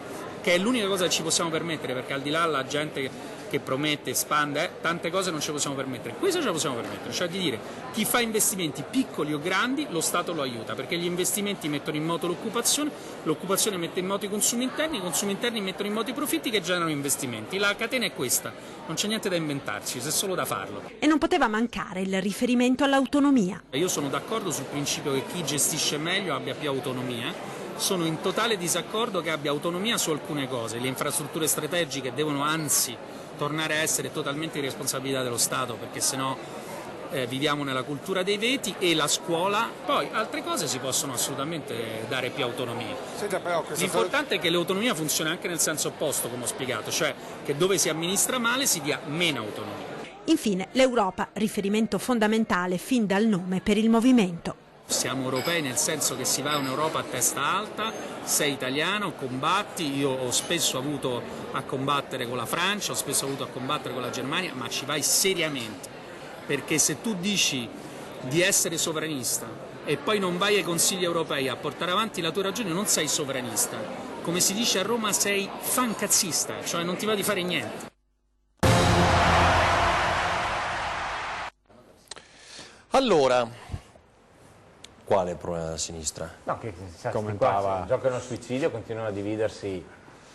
che è l'unica cosa che ci possiamo permettere, perché al di là la gente che promette, espande, tante cose non ce le possiamo permettere. Questo ce lo possiamo permettere, cioè di dire chi fa investimenti piccoli o grandi lo Stato lo aiuta, perché gli investimenti mettono in moto l'occupazione mette in moto i consumi interni mettono in moto i profitti che generano investimenti. La catena è questa, non c'è niente da inventarci, c'è solo da farlo. E non poteva mancare il riferimento all'autonomia. Io sono d'accordo sul principio che chi gestisce meglio abbia più autonomia. Sono in totale disaccordo che abbia autonomia su alcune cose. Le infrastrutture strategiche devono anzi tornare a essere totalmente di responsabilità dello Stato, perché sennò viviamo nella cultura dei veti, e la scuola. Poi altre cose si possono assolutamente dare più autonomia. L'importante è che l'autonomia funzioni anche nel senso opposto, come ho spiegato, cioè che dove si amministra male si dia meno autonomia. Infine l'Europa, riferimento fondamentale fin dal nome per il movimento. Siamo europei nel senso che si va a un'Europa a testa alta, sei italiano, combatti, io ho spesso avuto a combattere con la Francia, ho spesso avuto a combattere con la Germania, ma ci vai seriamente, perché se tu dici di essere sovranista e poi non vai ai consigli europei a portare avanti la tua ragione non sei sovranista. come si dice a Roma, sei fancazzista, cioè non ti va di fare niente. Allora, quale è il problema della sinistra? No, che Commentava. giocano a suicidio, continuano a dividersi,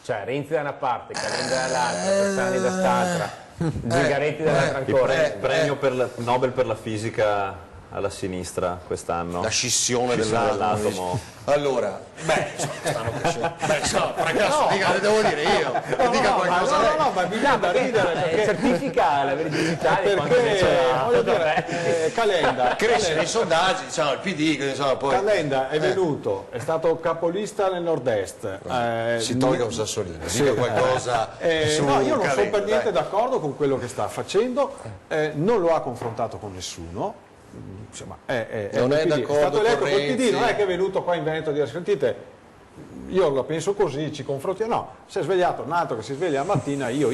cioè Renzi da una parte, Calenda dall'altra, Bersani da quest'altra, Zingaretti dall'altra ancora. Premio Nobel per la fisica alla sinistra quest'anno. La scissione dell'atomo. Allora, stanno crescendo. Fracasso, dica, devo dire io. Dica qualcosa. No, ma mi viene da ridere perché certifica la veridicità di quanto voglio dire, Calenda cresce nei sondaggi, diciamo, il PD, insomma, poi Calenda è venuto, è stato capolista nel nord-est. Si tolga un sassolino, dica qualcosa su no, io non sono Calenda, per niente d'accordo con quello che sta facendo, non lo ha confrontato con nessuno. Insomma, non è d'accordo, è stato eletto con col PD, Renzi. non è che è venuto qua in Veneto a dire sentite, io la penso così, ci confrontiamo, no, si è svegliato un altro che si sveglia la mattina, io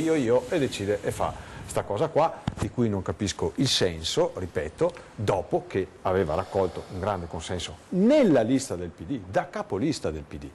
e decide e fa sta cosa qua, di cui non capisco il senso, ripeto, dopo che aveva raccolto un grande consenso nella lista del PD, da capolista del PD.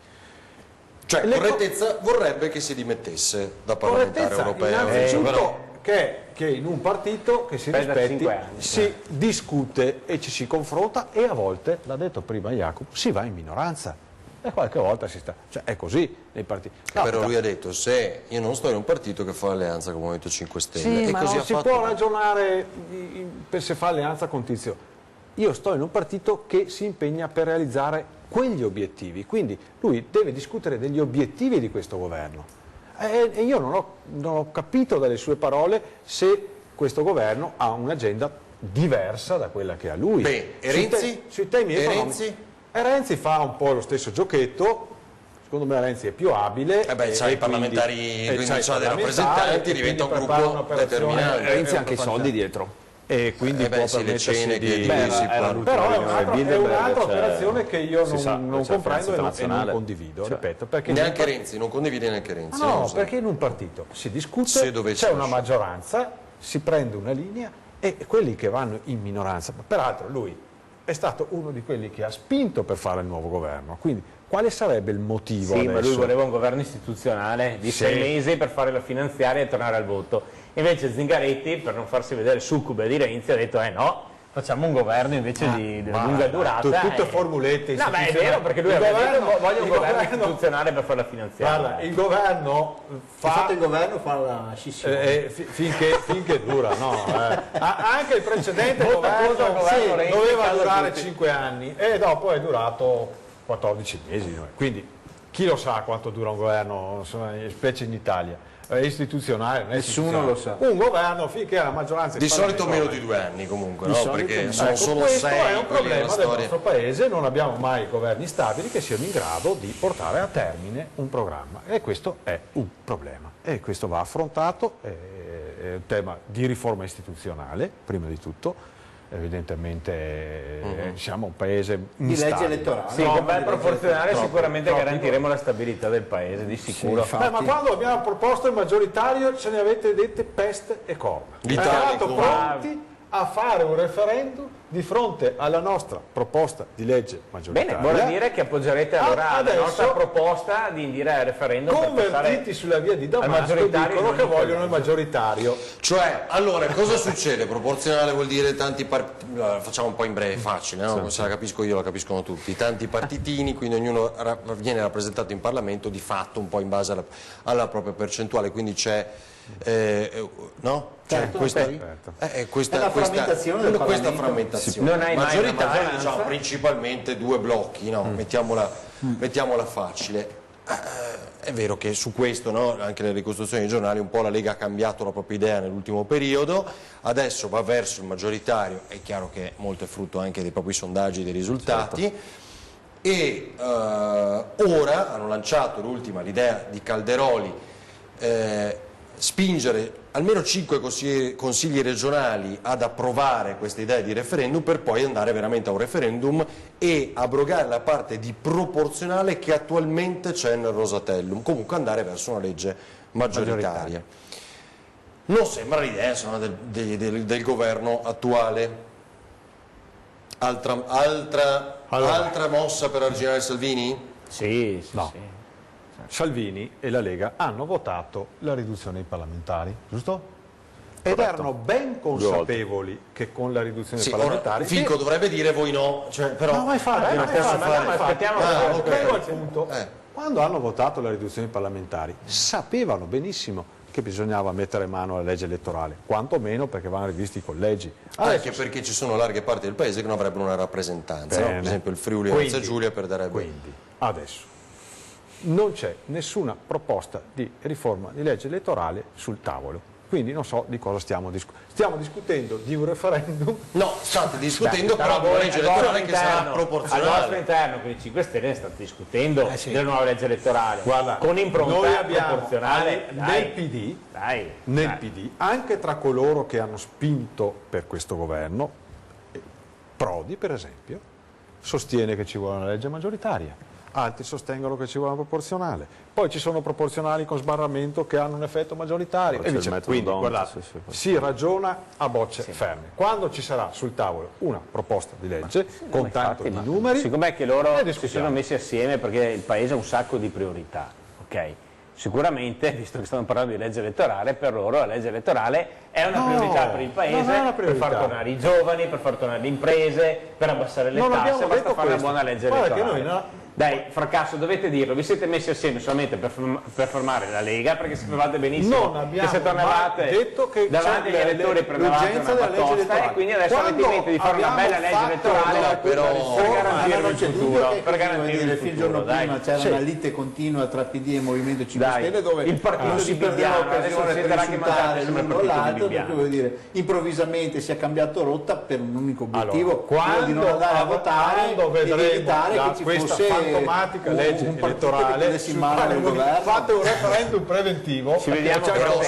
Cioè, correttezza vorrebbe che si dimettesse da parlamentare europeo. Innanzitutto che in un partito che si rispetti si discute e ci si confronta e a volte, l'ha detto prima Jacopo, si va in minoranza e qualche volta si sta, cioè è così nei partiti. No, però lui ha detto, se io non sto in un partito che fa alleanza con il Movimento 5 Stelle, sì, e ma così non ha si fatto. può ragionare per se fa alleanza con Tizio. Io sto in un partito che si impegna per realizzare quegli obiettivi, quindi lui deve discutere degli obiettivi di questo governo. E io non ho capito dalle sue parole se questo governo ha un'agenda diversa da quella che ha lui. Beh, e Renzi? Sui temi economici. Renzi fa un po' lo stesso giochetto, secondo me Renzi è più abile. C'ha i parlamentari, quindi c'ha dei rappresentanti, diventa un gruppo determinato. Renzi ha anche i soldi dietro. E quindi può le cene che però è un'altra operazione che io non comprendo e non condivido, ripeto, perché neanche Renzi, non condivide neanche Renzi. No, perché in un partito si discute, c'è una maggioranza, si prende una linea e quelli che vanno in minoranza, peraltro lui è stato uno di quelli che ha spinto per fare il nuovo governo, quindi quale sarebbe il motivo adesso? Ma lui voleva un governo istituzionale di 6 mesi per fare la finanziaria e tornare al voto. Invece Zingaretti, per non farsi vedere succube di Renzi, ha detto no, facciamo un governo invece di lunga durata. Tutte formulette no, ma è vero, perché lui ha detto voglio un governo istituzionale per fare la finanziaria. Guarda, il governo fa la scissione. Finché dura, no? Anche il precedente governo doveva durare 5 anni e dopo è durato 14 mesi. Quindi chi lo sa quanto dura un governo, specie in Italia? Istituzionale, nessuno lo sa. Un governo finché la maggioranza di solito meno di 2 anni comunque, no? Perché sono solo 6. Questo è un problema del nostro paese, non abbiamo mai governi stabili che siano in grado di portare a termine un programma e questo è un problema e questo va affrontato, è un tema di riforma istituzionale prima di tutto. Evidentemente siamo un paese di legge elettorale. Sì, con bel proporzionale sicuramente garantiremo la stabilità del paese, di sicuro. Sì, ma quando abbiamo proposto il maggioritario ce ne avete dette peste e corna. Eravate pronti a fare un referendum di fronte alla nostra proposta di legge maggioritaria. Bene, vuol dire che appoggerete allora la nostra proposta di indire al referendum convertiti sulla via di Damasco e dicono che vogliono il maggioritario. Cioè, allora, cosa succede? Proporzionale vuol dire tanti partiti, facciamo un po' in breve, facile, no? Se la capisco io, la capiscono tutti, tanti partitini, quindi ognuno viene rappresentato in Parlamento di fatto un po' in base alla propria percentuale, quindi c'è no? Certo, questa frammentazione non hai maggioritaria, diciamo, principalmente 2 blocchi, no? Mettiamola facile. È vero che su questo, no? Anche nelle ricostruzioni dei giornali un po' la Lega ha cambiato la propria idea nell'ultimo periodo, adesso va verso il maggioritario, è chiaro che molto è frutto anche dei propri sondaggi, dei risultati. E ora hanno lanciato l'idea di Calderoli, spingere almeno 5 consigli regionali ad approvare questa idea di referendum per poi andare veramente a un referendum e abrogare la parte di proporzionale che attualmente c'è nel Rosatellum, comunque andare verso una legge maggioritaria. Non sembra l'idea, insomma, del governo attuale. Altra mossa per arginare Salvini? Sì. Salvini e la Lega hanno votato la riduzione dei parlamentari, giusto? Ed erano ben consapevoli che con la riduzione dei parlamentari... Fico dovrebbe dire voi no, cioè, però... No, ma infatti, aspettiamo arrivo al punto. Quando hanno votato la riduzione dei parlamentari sapevano benissimo che bisognava mettere mano alla legge elettorale, quantomeno perché vanno rivisti i collegi. Anche perché ci sono larghe parti del paese che non avrebbero una rappresentanza, no? Per esempio il Friuli Venezia Giulia perderebbe... Quindi, adesso, non c'è nessuna proposta di riforma di legge elettorale sul tavolo. Quindi non so di cosa stiamo discutendo. Stiamo discutendo di un referendum. No, state discutendo però di una legge elettorale che sarà proporzionale. Al vostro interno, con i 5 Stelle, ne state discutendo della nuova legge elettorale. Guarda, con impronta noi abbiamo proporzionale. Nel PD, anche tra coloro che hanno spinto per questo governo, Prodi per esempio, sostiene che ci vuole una legge maggioritaria. Altri sostengono che ci vuole una proporzionale, poi ci sono proporzionali con sbarramento che hanno un effetto maggioritario e quindi guardate, si ragiona a bocce ferme. Quando ci sarà sul tavolo una proposta di legge con tanto di numeri, siccome è che loro si sono messi assieme perché il paese ha un sacco di priorità, ok? Sicuramente, visto che stiamo parlando di legge elettorale, per loro la legge elettorale è una priorità per il paese, per far tornare i giovani, per far tornare le imprese, per abbassare le tasse, basta fare una buona legge elettorale. Dai, fracasso, dovete dirlo, vi siete messi assieme solamente per formare la Lega, perché sapevate benissimo che se tornavate detto che davanti agli elettori prendevate una batosta e quindi adesso avete in mente di fare una bella legge elettorale per garantire il futuro, per garantire il futuro. Prima c'era una lite continua tra PD e Movimento 5 Stelle dove il partito di Bibbiano adesso siederà che mangiate l'uno l'altro, perché vuol dire improvvisamente si è cambiato rotta per un unico obiettivo, quello di non andare a votare ed evitare che ci fosse fantomatica legge elettorale fate un referendum preventivo. Ci vediamo però,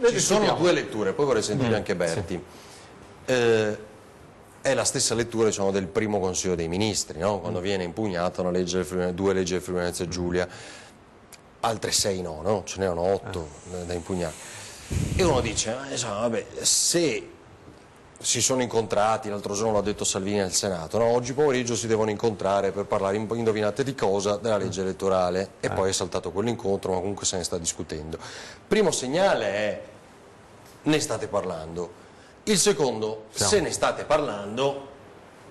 ci sono due letture, poi vorrei sentire anche Berti. È la stessa lettura, diciamo, del primo Consiglio dei Ministri, no? Quando viene impugnata una legge due leggi del Friuli Venezia Giulia, altre 6 no? Ce n'erano 8 da impugnare. E uno dice, vabbè, se si sono incontrati, l'altro giorno l'ha detto Salvini al Senato, no? Oggi pomeriggio si devono incontrare per parlare, indovinate di cosa, della legge elettorale, e poi è saltato quell'incontro, ma comunque se ne sta discutendo. Primo segnale è, ne state parlando. Il secondo, se ne state parlando,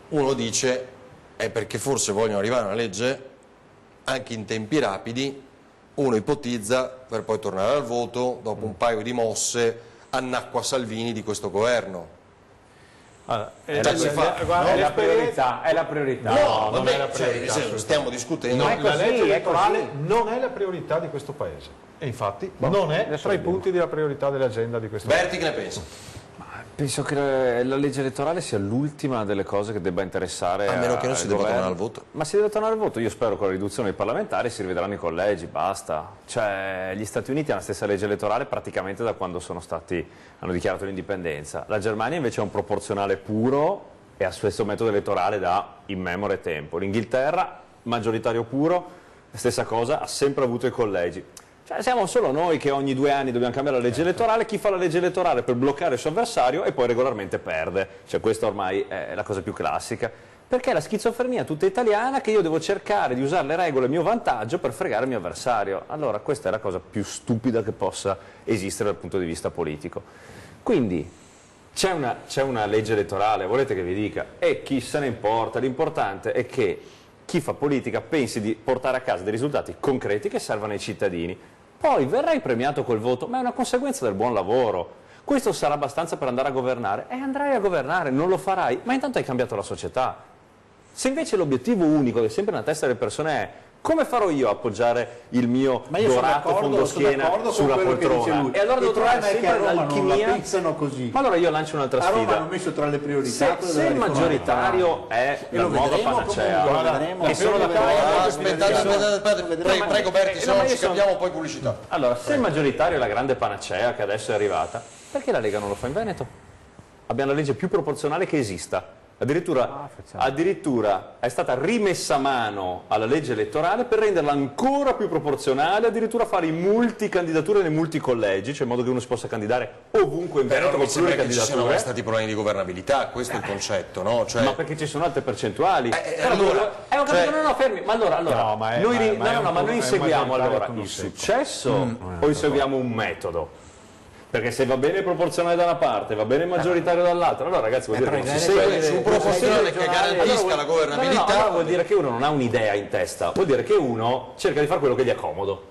uno dice, è perché forse vogliono arrivare a una legge anche in tempi rapidi, uno ipotizza per poi tornare al voto, dopo un paio di mosse, annacqua Salvini di questo governo. Allora, è la priorità. No, non è la priorità. Stiamo discutendo. La legge elettorale non è la priorità di questo paese e infatti non è tra i punti della priorità dell'agenda di questo Berti, che ne pensa? Penso che la legge elettorale sia l'ultima delle cose che debba interessare a meno che non si debba tornare al voto. Ma si deve tornare al voto, io spero che con la riduzione dei parlamentari si rivedranno i collegi, basta. Cioè, gli Stati Uniti hanno la stessa legge elettorale praticamente da quando hanno dichiarato l'indipendenza. La Germania invece ha un proporzionale puro e ha stesso metodo elettorale da immemore tempo. L'Inghilterra, maggioritario puro, stessa cosa, ha sempre avuto i collegi. Cioè, siamo solo noi che ogni 2 anni dobbiamo cambiare la legge elettorale, chi fa la legge elettorale per bloccare il suo avversario e poi regolarmente perde. Cioè, questa ormai è la cosa più classica. Perché è la schizofrenia tutta italiana che io devo cercare di usare le regole a mio vantaggio per fregare il mio avversario. Allora, questa è la cosa più stupida che possa esistere dal punto di vista politico. Quindi, c'è una legge elettorale, volete che vi dica, e chi se ne importa, l'importante è che chi fa politica pensi di portare a casa dei risultati concreti che servano ai cittadini. Poi verrai premiato col voto, ma è una conseguenza del buon lavoro. Questo sarà abbastanza per andare a governare? E andrai a governare, non lo farai, ma intanto hai cambiato la società. Se invece l'obiettivo unico che è sempre nella testa delle persone è come farò io a appoggiare il mio dorato fondoschiena sulla poltrona? E allora devo trovare sempre l'alchimia. Ma allora io lancio un'altra sfida. A Roma hanno messo tra le priorità se il maggioritario è la nuova panacea, e sono prego Berti, se non ci capiamo poi pubblicità. Allora, se il maggioritario è la grande panacea che adesso è arrivata, perché la Lega non lo fa in Veneto? Abbiamo la legge più proporzionale che esista. Addirittura è stata rimessa mano alla legge elettorale per renderla ancora più proporzionale, addirittura fare i multicandidature nei multicollegi, cioè in modo che uno si possa candidare ovunque in Veneto con pluricandidature. Ci siano mai stati problemi di governabilità, questo è il concetto, no? Ma perché ci sono altre percentuali? Fermi, ma allora noi inseguiamo allora il successo o inseguiamo un metodo? Perché se va bene proporzionale da una parte, va bene maggioritario dall'altra, allora ragazzi vuol dire che non si segue su proporzionale che garantisca la governabilità. Vuol dire che uno non ha un'idea in testa, vuol dire che uno cerca di fare quello che gli è comodo.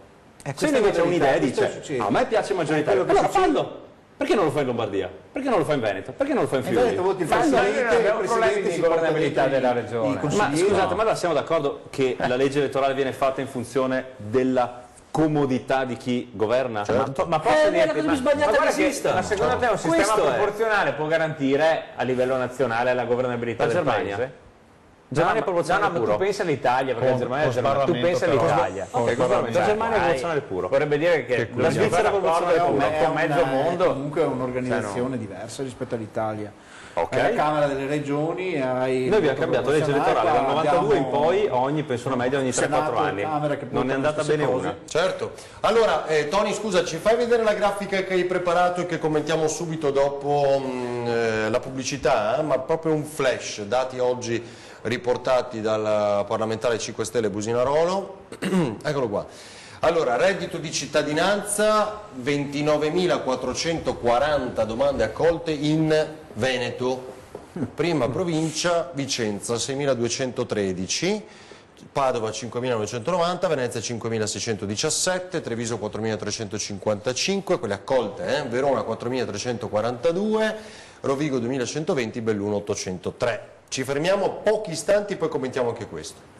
Se uno invece ha un'idea e dice a me piace maggioritario, allora fallo. Perché non lo fa in Lombardia? Perché non lo fa in Veneto? Perché non lo fa in Friuli? Veneto voti il presidente di governabilità della regione. Ma scusate, ma allora siamo d'accordo che la legge elettorale viene fatta in funzione della comodità di chi governa? Certo. Ma posso dirti, ma secondo te un sistema proporzionale può garantire a livello nazionale la governabilità del paese? Germania è proporzionale puro. Tu pensa all'Italia, perché tu pensa all'Italia. La Germania è proporzionale puro. Vorrebbe dire che la Svizzera è proporzionale con mezzo mondo. Comunque è un'organizzazione diversa rispetto all'Italia. La Camera delle Regioni noi abbiamo cambiato legge elettorale dal 92 in poi ogni pensione media ogni 3-4 anni. Non è andata bene una. Certo. Allora, Tony, scusa, ci fai vedere la grafica che hai preparato e che commentiamo subito dopo la pubblicità, ma proprio un flash, dati oggi riportati dal parlamentare 5 Stelle Businarolo. Eccolo qua. Allora, reddito di cittadinanza, 29.440 domande accolte in Veneto, prima provincia Vicenza 6.213, Padova 5.990, Venezia 5.617, Treviso 4.355, quelle accolte, Verona 4.342, Rovigo 2.120, Belluno 803. Ci fermiamo pochi istanti, poi commentiamo anche questo.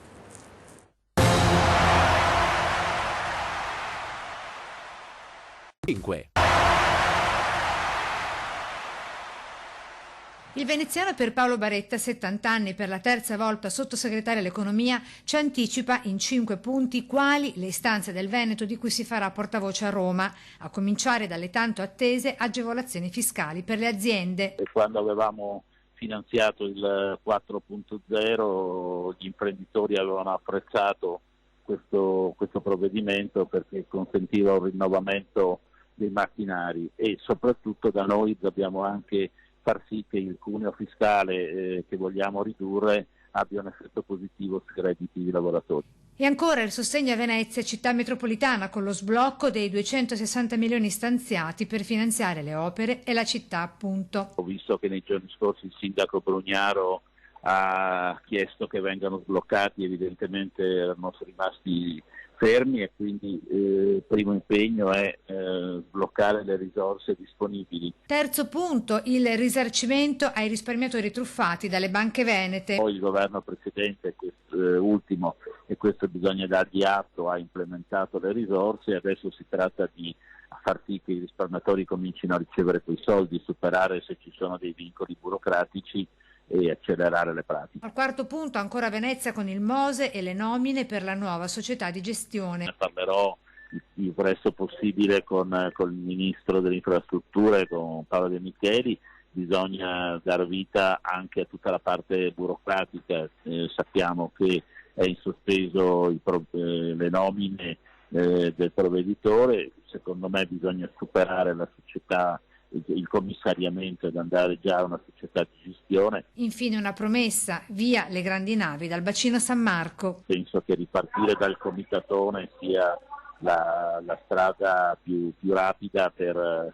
Il veneziano per Paolo Baretta, 70 anni, per la terza volta sottosegretario all'economia, ci anticipa in 5 punti quali le istanze del Veneto di cui si farà portavoce a Roma, a cominciare dalle tanto attese agevolazioni fiscali per le aziende. Quando avevamo finanziato il 4.0 gli imprenditori avevano apprezzato questo provvedimento perché consentiva un rinnovamento dei macchinari e soprattutto da noi dobbiamo anche far sì che il cuneo fiscale che vogliamo ridurre abbia un effetto positivo sui redditi dei lavoratori. E ancora il sostegno a Venezia, città metropolitana, con lo sblocco dei 260 milioni stanziati per finanziare le opere e la città appunto. Ho visto che nei giorni scorsi il sindaco Brugnaro ha chiesto che vengano sbloccati, evidentemente erano rimasti fermi e quindi il primo impegno è sbloccare le risorse disponibili. Terzo punto, il risarcimento ai risparmiatori truffati dalle banche venete. Poi il governo precedente, ultimo, e questo bisogna dargli atto, ha implementato le risorse e adesso si tratta di far sì che i risparmiatori comincino a ricevere quei soldi, superare se ci sono dei vincoli burocratici e accelerare le pratiche. Al quarto punto ancora Venezia con il Mose e le nomine per la nuova società di gestione. Ne parlerò il più presto possibile con il Ministro delle Infrastrutture, con Paolo De Micheli. Bisogna dar vita anche a tutta la parte burocratica. Sappiamo che è in sospeso le nomine del provveditore. Secondo me bisogna superare la società, il commissariamento ed andare già a una società di gestione. Infine una promessa, via le grandi navi dal bacino San Marco. Penso che ripartire dal comitatone sia la strada più rapida per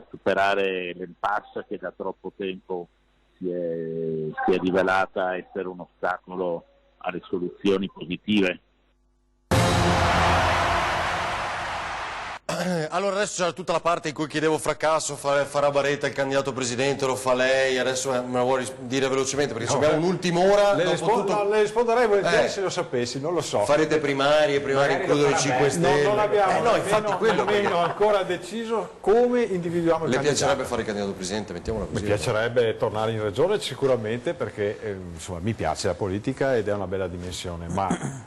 superare l'impasse che da troppo tempo si è rivelata essere un ostacolo alle soluzioni positive. Allora adesso c'era tutta la parte in cui chiedevo fracasso, farà Baretta il candidato presidente, lo fa lei, adesso me lo vuoi dire velocemente perché abbiamo un'ultima ora. Le risponderei volentieri se lo sapessi, non lo so. Farete primarie includono i 5 Stelle. Non abbiamo nemmeno ancora deciso come individuiamo il candidato. Le piacerebbe fare il candidato presidente, mettiamola così. Mi piacerebbe tornare in regione sicuramente perché insomma, mi piace la politica ed è una bella dimensione, ma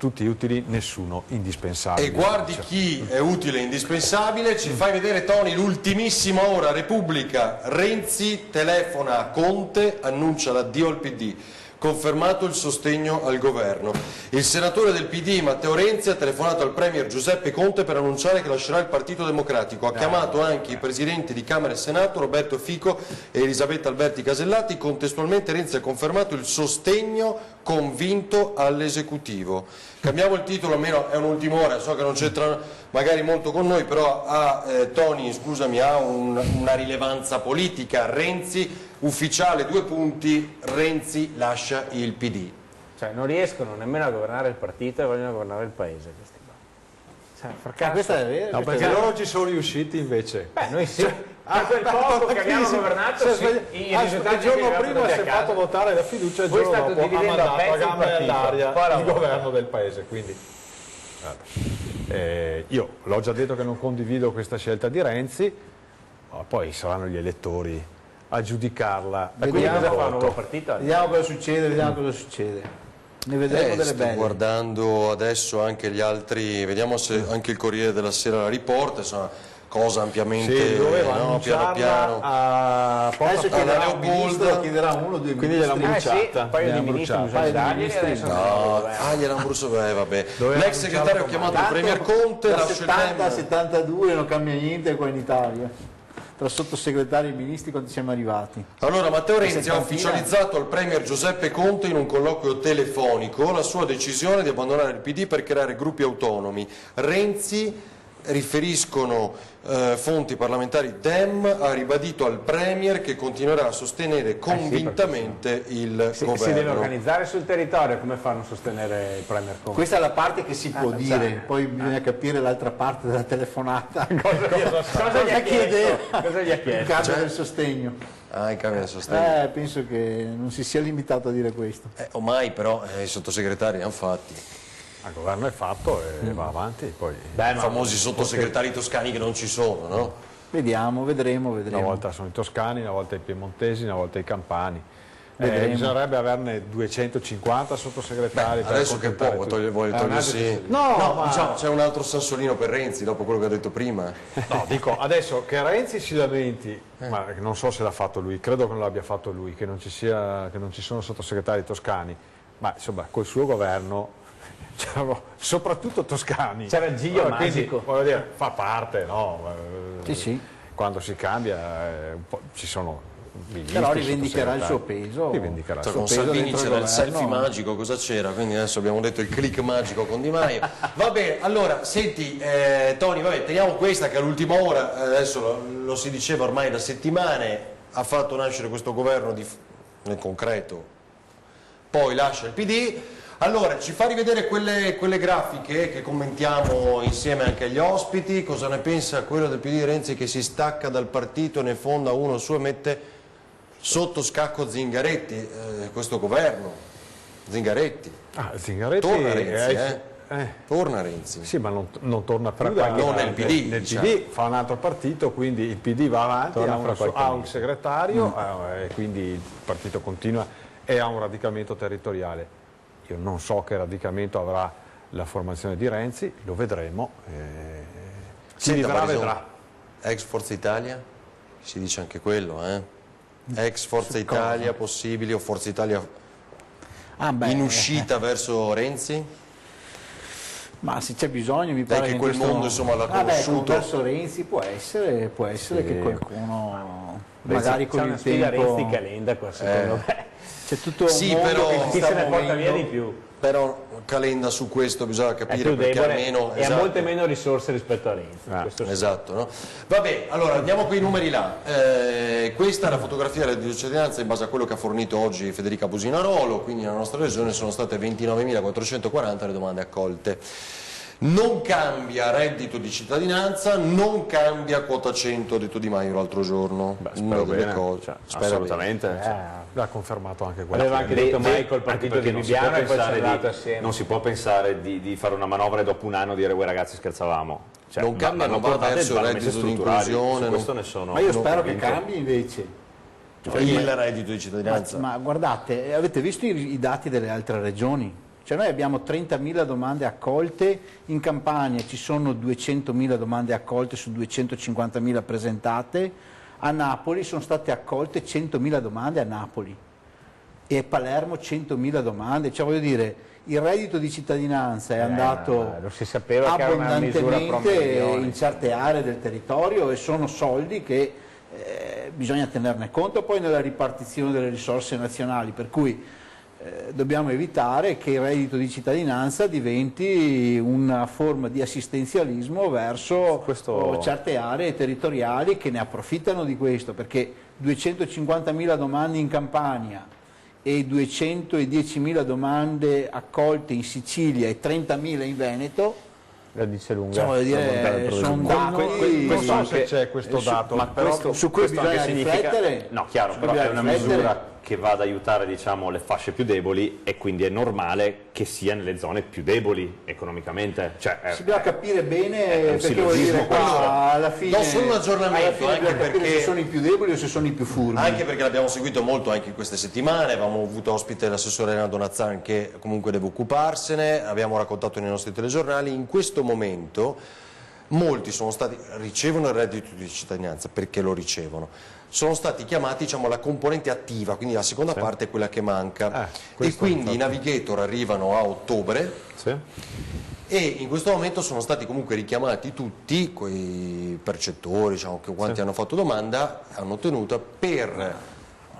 tutti utili, nessuno indispensabile. E guardi chi è utile e indispensabile, ci fai vedere Tony l'ultimissima ora, Repubblica, Renzi telefona a Conte, annuncia l'addio al PD. Confermato il sostegno al governo. Il senatore del PD Matteo Renzi ha telefonato al premier Giuseppe Conte per annunciare che lascerà il Partito Democratico. Ha chiamato anche i presidenti di Camera e Senato Roberto Fico e Elisabetta Alberti Casellati. Contestualmente Renzi ha confermato il sostegno convinto all'esecutivo. Cambiamo il titolo, almeno è un'ultima ora, so che non c'entra magari molto con noi, però Tony, scusami, ha una rilevanza politica. Renzi ufficiale, 2 punti, Renzi lascia il PD. Cioè non riescono nemmeno a governare il partito e vogliono governare il paese questi qua. Cioè, questa è vera. No, perché loro ci sono riusciti invece. Beh, noi sì. Per quel poco che abbiamo governato, il giorno prima si è fatto votare la fiducia e il giorno dopo ha mandato a gambe all'aria il governo del paese. Quindi, io l'ho già detto che non condivido questa scelta di Renzi, poi saranno gli elettori a giudicarla. Vediamo cosa fa un nuovo partito. Vediamo cosa succede, Ne vedremo delle belle. Sto guardando adesso anche gli altri, vediamo se anche il Corriere della Sera la riporta, insomma, cosa ampiamente piano piano. Adesso chiederà un ministro, chiederà uno o due quindi gliel'ha bruciata. Un paio di ministri, gliel'hanno bruciata, vabbè. L'ex segretario ha chiamato il premier Conte, da 70 a 72 non cambia niente qua in Italia. Tra sottosegretari e ministri quando siamo arrivati? Allora, Matteo Renzi ha ufficializzato al premier Giuseppe Conte in un colloquio telefonico la sua decisione di abbandonare il PD per creare gruppi autonomi. Renzi, riferiscono fonti parlamentari Dem, ha ribadito al premier che continuerà a sostenere convintamente il governo. Si deve organizzare sul territorio, come fanno a sostenere il premier Conte? Questa è la parte che si può dire, poi bisogna capire l'altra parte della telefonata. Cosa gli ha chiesto? Il cambio del sostegno. Il cambio del sostegno. Penso che non si sia limitato a dire questo. Ormai però i sottosegretari li hanno fatti. Il governo è fatto e va avanti. Poi i famosi sottosegretari toscani che non ci sono, no? Vedremo. Una volta sono i toscani, una volta i piemontesi, una volta i campani. Bisognerebbe averne 250 sottosegretari. Adesso che può togliersi. No, diciamo, c'è un altro sassolino per Renzi dopo quello che ha detto prima. No, dico adesso che Renzi si lamenti, ma non so se l'ha fatto lui, credo che non l'abbia fatto lui, che non ci sono sottosegretari toscani, ma insomma col suo governo c'erano soprattutto toscani. C'era il Giglio magico. Voglio dire, fa parte, no? Sì. Quando si cambia ci sono ministri, però rivendicherà il suo peso. Con Salvini c'era il selfie magico, cosa c'era? Quindi adesso abbiamo detto il click magico con Di Maio. Va bene, allora, senti Tony, teniamo questa che all'ultima ora, adesso lo si diceva ormai da settimane, ha fatto nascere questo governo nel concreto, poi lascia il PD. Allora, ci fa rivedere quelle grafiche che commentiamo insieme anche agli ospiti. Cosa ne pensa quello del PD Renzi che si stacca dal partito, ne fonda uno suo e mette sotto scacco Zingaretti, questo governo? Zingaretti. Zingaretti torna Renzi, torna Renzi. Sì, ma non torna più non nel PD. Nel PD fa un altro partito, quindi il PD va avanti, ha un segretario, e quindi il partito continua e ha un radicamento territoriale. Io non so che radicamento avrà la formazione di Renzi, lo vedremo. Chi vedrà. Ex Forza Italia? Si dice anche quello, Ex Forza Italia possibili o Forza Italia in uscita verso Renzi? Ma se c'è bisogno mi pare che quel mondo insomma l'ha conosciuto. Verso Renzi può essere che qualcuno magari con il tempo... C'è una sfida Renzi-Calenda qua secondo me. C'è tutto un mondo però, che chi se ne porta via di più. Però Calenda su questo bisogna capire perché almeno ha molte meno risorse rispetto a Renzi. Esatto, no? Vabbè, allora andiamo con i numeri là. Questa è la fotografia della cittadinanza in base a quello che ha fornito oggi Federica Businarolo, quindi nella nostra regione sono state 29.440 le domande accolte. Non cambia reddito di cittadinanza, non cambia quota 100, ha detto Di Maio l'altro giorno. Spero bene, assolutamente. L'ha confermato anche quello. Aveva anche detto mai col partito di Bibiano e poi c'è andato assieme. Non si può pensare di fare una manovra e dopo un anno dire voi ragazzi scherzavamo. Cioè, non cambia, non va verso il reddito di inclusione. Ma io spero che cambi invece. Il reddito di cittadinanza. Ma guardate, avete visto i dati delle altre regioni? Cioè noi abbiamo 30.000 domande accolte, in Campania ci sono 200.000 domande accolte su 250.000 presentate, a Napoli sono state accolte 100.000 domande a Napoli e a Palermo 100.000 domande, cioè voglio dire, il reddito di cittadinanza è andato lo si sapeva che era una misura abbondantemente in certe aree del territorio e sono soldi che bisogna tenerne conto poi nella ripartizione delle risorse nazionali, per cui dobbiamo evitare che il reddito di cittadinanza diventi una forma di assistenzialismo verso certe aree territoriali che ne approfittano di questo, perché 250.000 domande in Campania e 210.000 domande accolte in Sicilia e 30.000 in Veneto, la dice lunga. Cioè, voglio dire, sono dati, non so se c'è questo dato, ma però su cui bisogna riflettere. No, chiaro, però è una misura che va ad aiutare, diciamo, le fasce più deboli e quindi è normale che sia nelle zone più deboli economicamente. Cioè, si bisogna capire bene, perché vuol dire qua alla fine do solo un aggiornamento, anche perché se sono i più deboli o se sono i più furbi. Anche perché l'abbiamo seguito molto anche in queste settimane, avevamo avuto ospite l'assessore Renato Nazzan che comunque deve occuparsene, abbiamo raccontato nei nostri telegiornali. In questo momento molti ricevono il reddito di cittadinanza perché lo ricevono. Sono stati chiamati, diciamo, la componente attiva, quindi la seconda parte è quella che manca, e quindi i navigator arrivano a ottobre e in questo momento sono stati comunque richiamati tutti quei percettori, diciamo, che quanti hanno fatto domanda hanno ottenuto per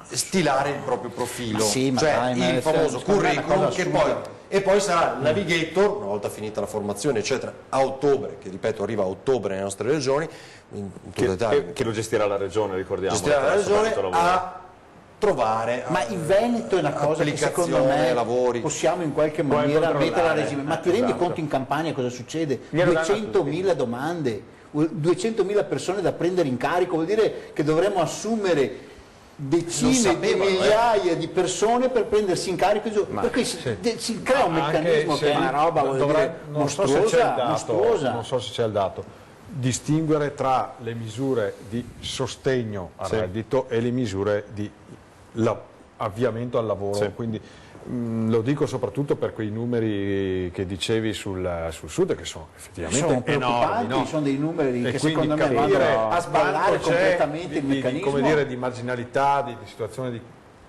stilare il proprio profilo, cioè il famoso curriculum che poi sarà il navigator, una volta finita la formazione eccetera, a ottobre, che ripeto arriva a ottobre nelle nostre regioni, che lo gestirà la regione, ricordiamo. Gestirà la regione a trovare ma il Veneto è una cosa che secondo me possiamo in qualche maniera mettere a regime, ma ti rendi conto in Campania cosa succede? 200.000 domande, 200.000 persone da prendere in carico, vuol dire che dovremmo assumere decine di migliaia di persone per prendersi in carico, perché si crea un meccanismo che è una roba mostruosa. Non so se c'è il dato, distinguere tra le misure di sostegno al reddito e le misure di avviamento al lavoro, quindi lo dico soprattutto per quei numeri che dicevi sul sud, che sono effettivamente enormi, no? Sono dei numeri che secondo me vanno a sballare completamente il meccanismo, come dire, di marginalità, di situazione di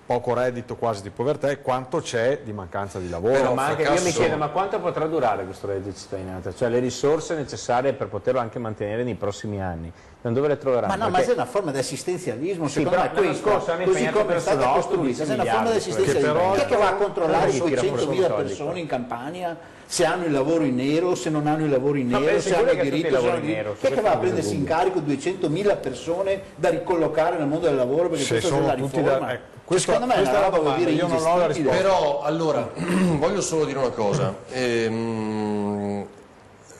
poco reddito, quasi di povertà, e quanto c'è di mancanza di lavoro. Ma anche io mi chiedo, ma quanto potrà durare questo reddito di cittadinanza? Cioè le risorse necessarie per poterlo anche mantenere nei prossimi anni, non dove le troveranno? Ma no, ma è una forma di assistenzialismo, secondo me questo, così come è stata costruita, è una forma di assistenzialismo. Chi è che va a controllare 200.000 persone in Campania se hanno il lavoro in nero, se non hanno il lavoro in nero, se hanno il diritto, chi è che va a prendersi in carico 200.000 persone da ricollocare nel mondo del lavoro, perché questa è la riforma? Secondo me è una roba, vuol dire, io non ho la risposta. Però allora voglio solo dire una cosa,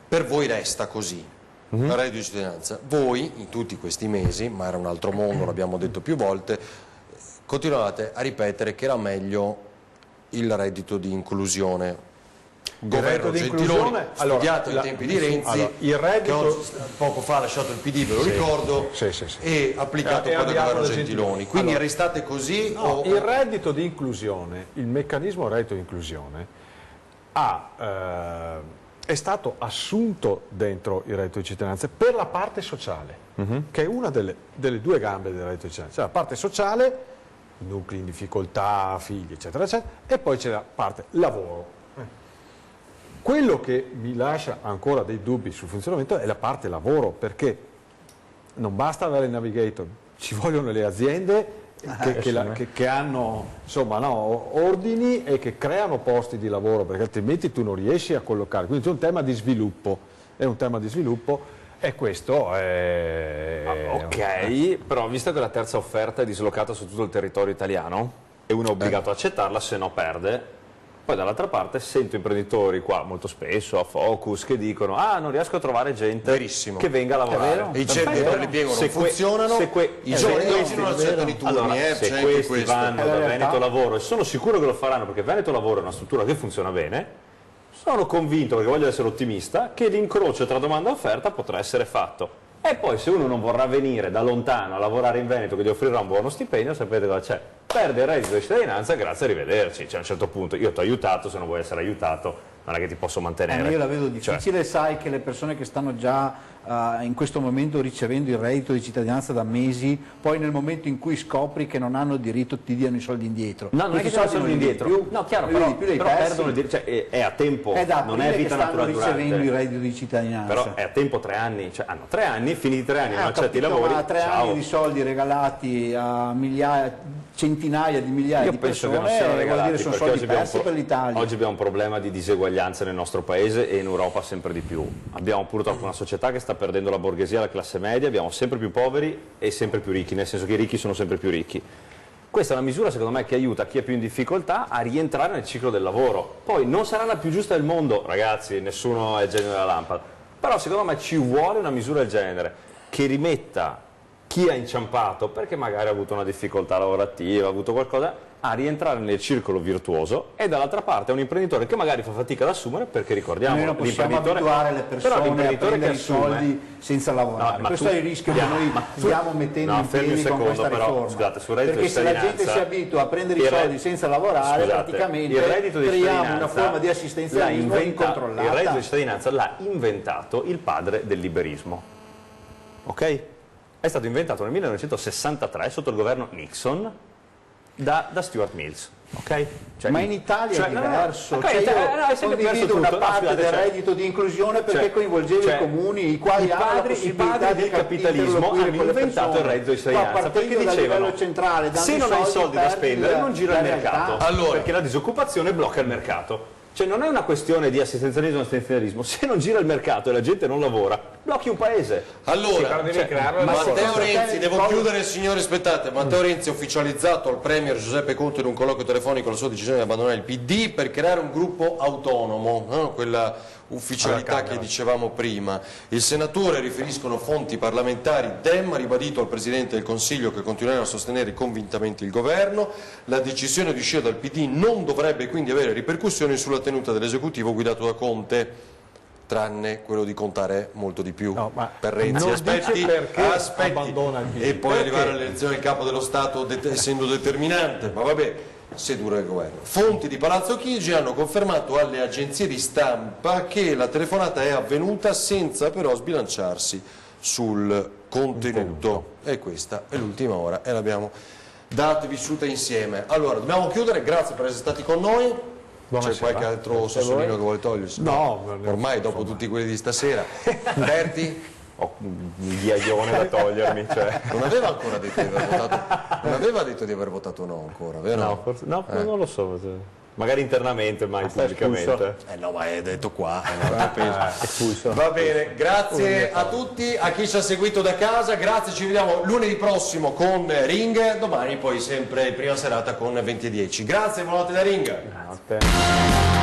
per voi resta così la reddito di cittadinanza, voi in tutti questi mesi, ma era un altro mondo, l'abbiamo detto più volte, continuavate a ripetere che era meglio il reddito di inclusione. Governo Gentiloni, studiato ai tempi di Renzi, il reddito, che poco fa ha lasciato il PD, ve lo ricordo, e applicato poi dal governo Gentiloni. Quindi restate così? No, il reddito di inclusione, il meccanismo reddito di inclusione è stato assunto dentro il reddito di cittadinanza per la parte sociale, che è una delle due gambe del reddito di cittadinanza. C'è la parte sociale, nuclei in difficoltà, figli, eccetera, eccetera, e poi c'è la parte lavoro. Quello che mi lascia ancora dei dubbi sul funzionamento è la parte lavoro, perché non basta avere il navigator, ci vogliono le aziende che hanno, insomma, ordini e che creano posti di lavoro, perché altrimenti tu non riesci a collocare. Quindi c'è un tema di sviluppo, e questo è... Ok, però visto che la terza offerta è dislocata su tutto il territorio italiano e uno è obbligato a accettarla, se no perde. Poi dall'altra parte sento imprenditori qua molto spesso a Focus che dicono non riesco a trovare gente che venga a lavorare. I centri per l'impiego non funzionano, i giovani non accettano i turni. Allora, se questi vanno da Veneto Lavoro, e sono sicuro che lo faranno perché Veneto Lavoro è una struttura che funziona bene, sono convinto, perché voglio essere ottimista, che l'incrocio tra domanda e offerta potrà essere fatto. E poi se uno non vorrà venire da lontano a lavorare in Veneto, che gli offrirà un buono stipendio, sapete cosa c'è? Perde il reddito di cittadinanza, grazie, arrivederci. Cioè, a un certo punto io ti ho aiutato, se non vuoi essere aiutato non è che ti posso mantenere. Io la vedo difficile, sai che le persone che stanno già in questo momento ricevendo il reddito di cittadinanza da mesi, poi nel momento in cui scopri che non hanno diritto ti diano i soldi indietro. No, non è che ti soldi indietro, no, chiaro, però perdono il diritto, cioè è a tempo, non è vita natura durante. Ricevendo il reddito di cittadinanza. Però è a tempo 3 anni, cioè hanno 3 anni, finiti 3 anni, non accetti i lavori, ma 3 anni di soldi regalati a centinaia di migliaia di persone, che non siano regalati, sono soldi persi per l'Italia. Oggi abbiamo un problema di diseguaglianza nel nostro paese e in Europa sempre di più. Abbiamo purtroppo una società che sta perdendo la borghesia, la classe media, abbiamo sempre più poveri e sempre più ricchi, nel senso che i ricchi sono sempre più ricchi. Questa è una misura secondo me che aiuta chi è più in difficoltà a rientrare nel ciclo del lavoro. Poi non sarà la più giusta del mondo, ragazzi, nessuno è il genio della lampada, però secondo me ci vuole una misura del genere che rimetta chi ha inciampato perché magari ha avuto una difficoltà lavorativa, ha avuto qualcosa, a rientrare nel circolo virtuoso, e dall'altra parte è un imprenditore che magari fa fatica ad assumere, perché ricordiamo, noi non possiamo abituare le persone a prendere i soldi senza lavorare. No, questo è il rischio che noi stiamo mettendo in piedi con questa riforma. Scusate, perché se la gente si abitua a prendere i soldi senza lavorare, praticamente creiamo una forma di assistenzialismo incontrollata. Il reddito di cittadinanza l'ha inventato il padre del liberismo, ok? È stato inventato nel 1963 sotto il governo Nixon da Stuart Mills, ok? Cioè, ma in Italia è diverso, condivido una parte del reddito di inclusione perché coinvolgeva i comuni, i quali hanno la possibilità del capitalismo hanno inventato il reddito di cittadinanza perché dicevano se non hai soldi da spendere non gira il mercato, perché la disoccupazione blocca il mercato. Cioè non è una questione di assistenzialismo, se non gira il mercato e la gente non lavora, blocchi un paese. Allora, Matteo Renzi, devo chiudere signori, aspettate, Matteo Renzi ha ufficializzato al Premier Giuseppe Conte in un colloquio telefonico la sua decisione di abbandonare il PD per creare un gruppo autonomo, no? Quella ufficialità che dicevamo prima. Il senatore, riferiscono fonti parlamentari, Dem ha ribadito al Presidente del Consiglio che continuerà a sostenere convintamente il governo. La decisione di uscire dal PD non dovrebbe quindi avere ripercussioni sulla tenuta dell'esecutivo guidato da Conte, tranne quello di contare molto di più per Renzi. Aspetti e poi arrivare all'elezione del capo dello Stato essendo determinante, ma vabbè, se dura il governo. Fonti di Palazzo Chigi hanno confermato alle agenzie di stampa che la telefonata è avvenuta senza però sbilanciarsi sul contenuto. E questa è l'ultima ora e l'abbiamo data e vissuta insieme. Allora, dobbiamo chiudere, grazie per essere stati con noi. C'è qualche altro sassolino che vuole togliersi? No, ormai dopo tutti quelli di stasera. Berti? Ho un ghiaione da togliermi, cioè. Non aveva ancora detto di aver votato, non aveva detto di aver votato no ancora, vero? No, forse, non lo so, magari internamente, mai pubblicamente. No, ma è detto qua, espulso. Va bene, grazie a tutti, a chi ci ha seguito da casa, grazie, ci vediamo lunedì prossimo con Ring, domani poi sempre prima serata con 20:10. Grazie, buonanotte da Ring. Buonanotte.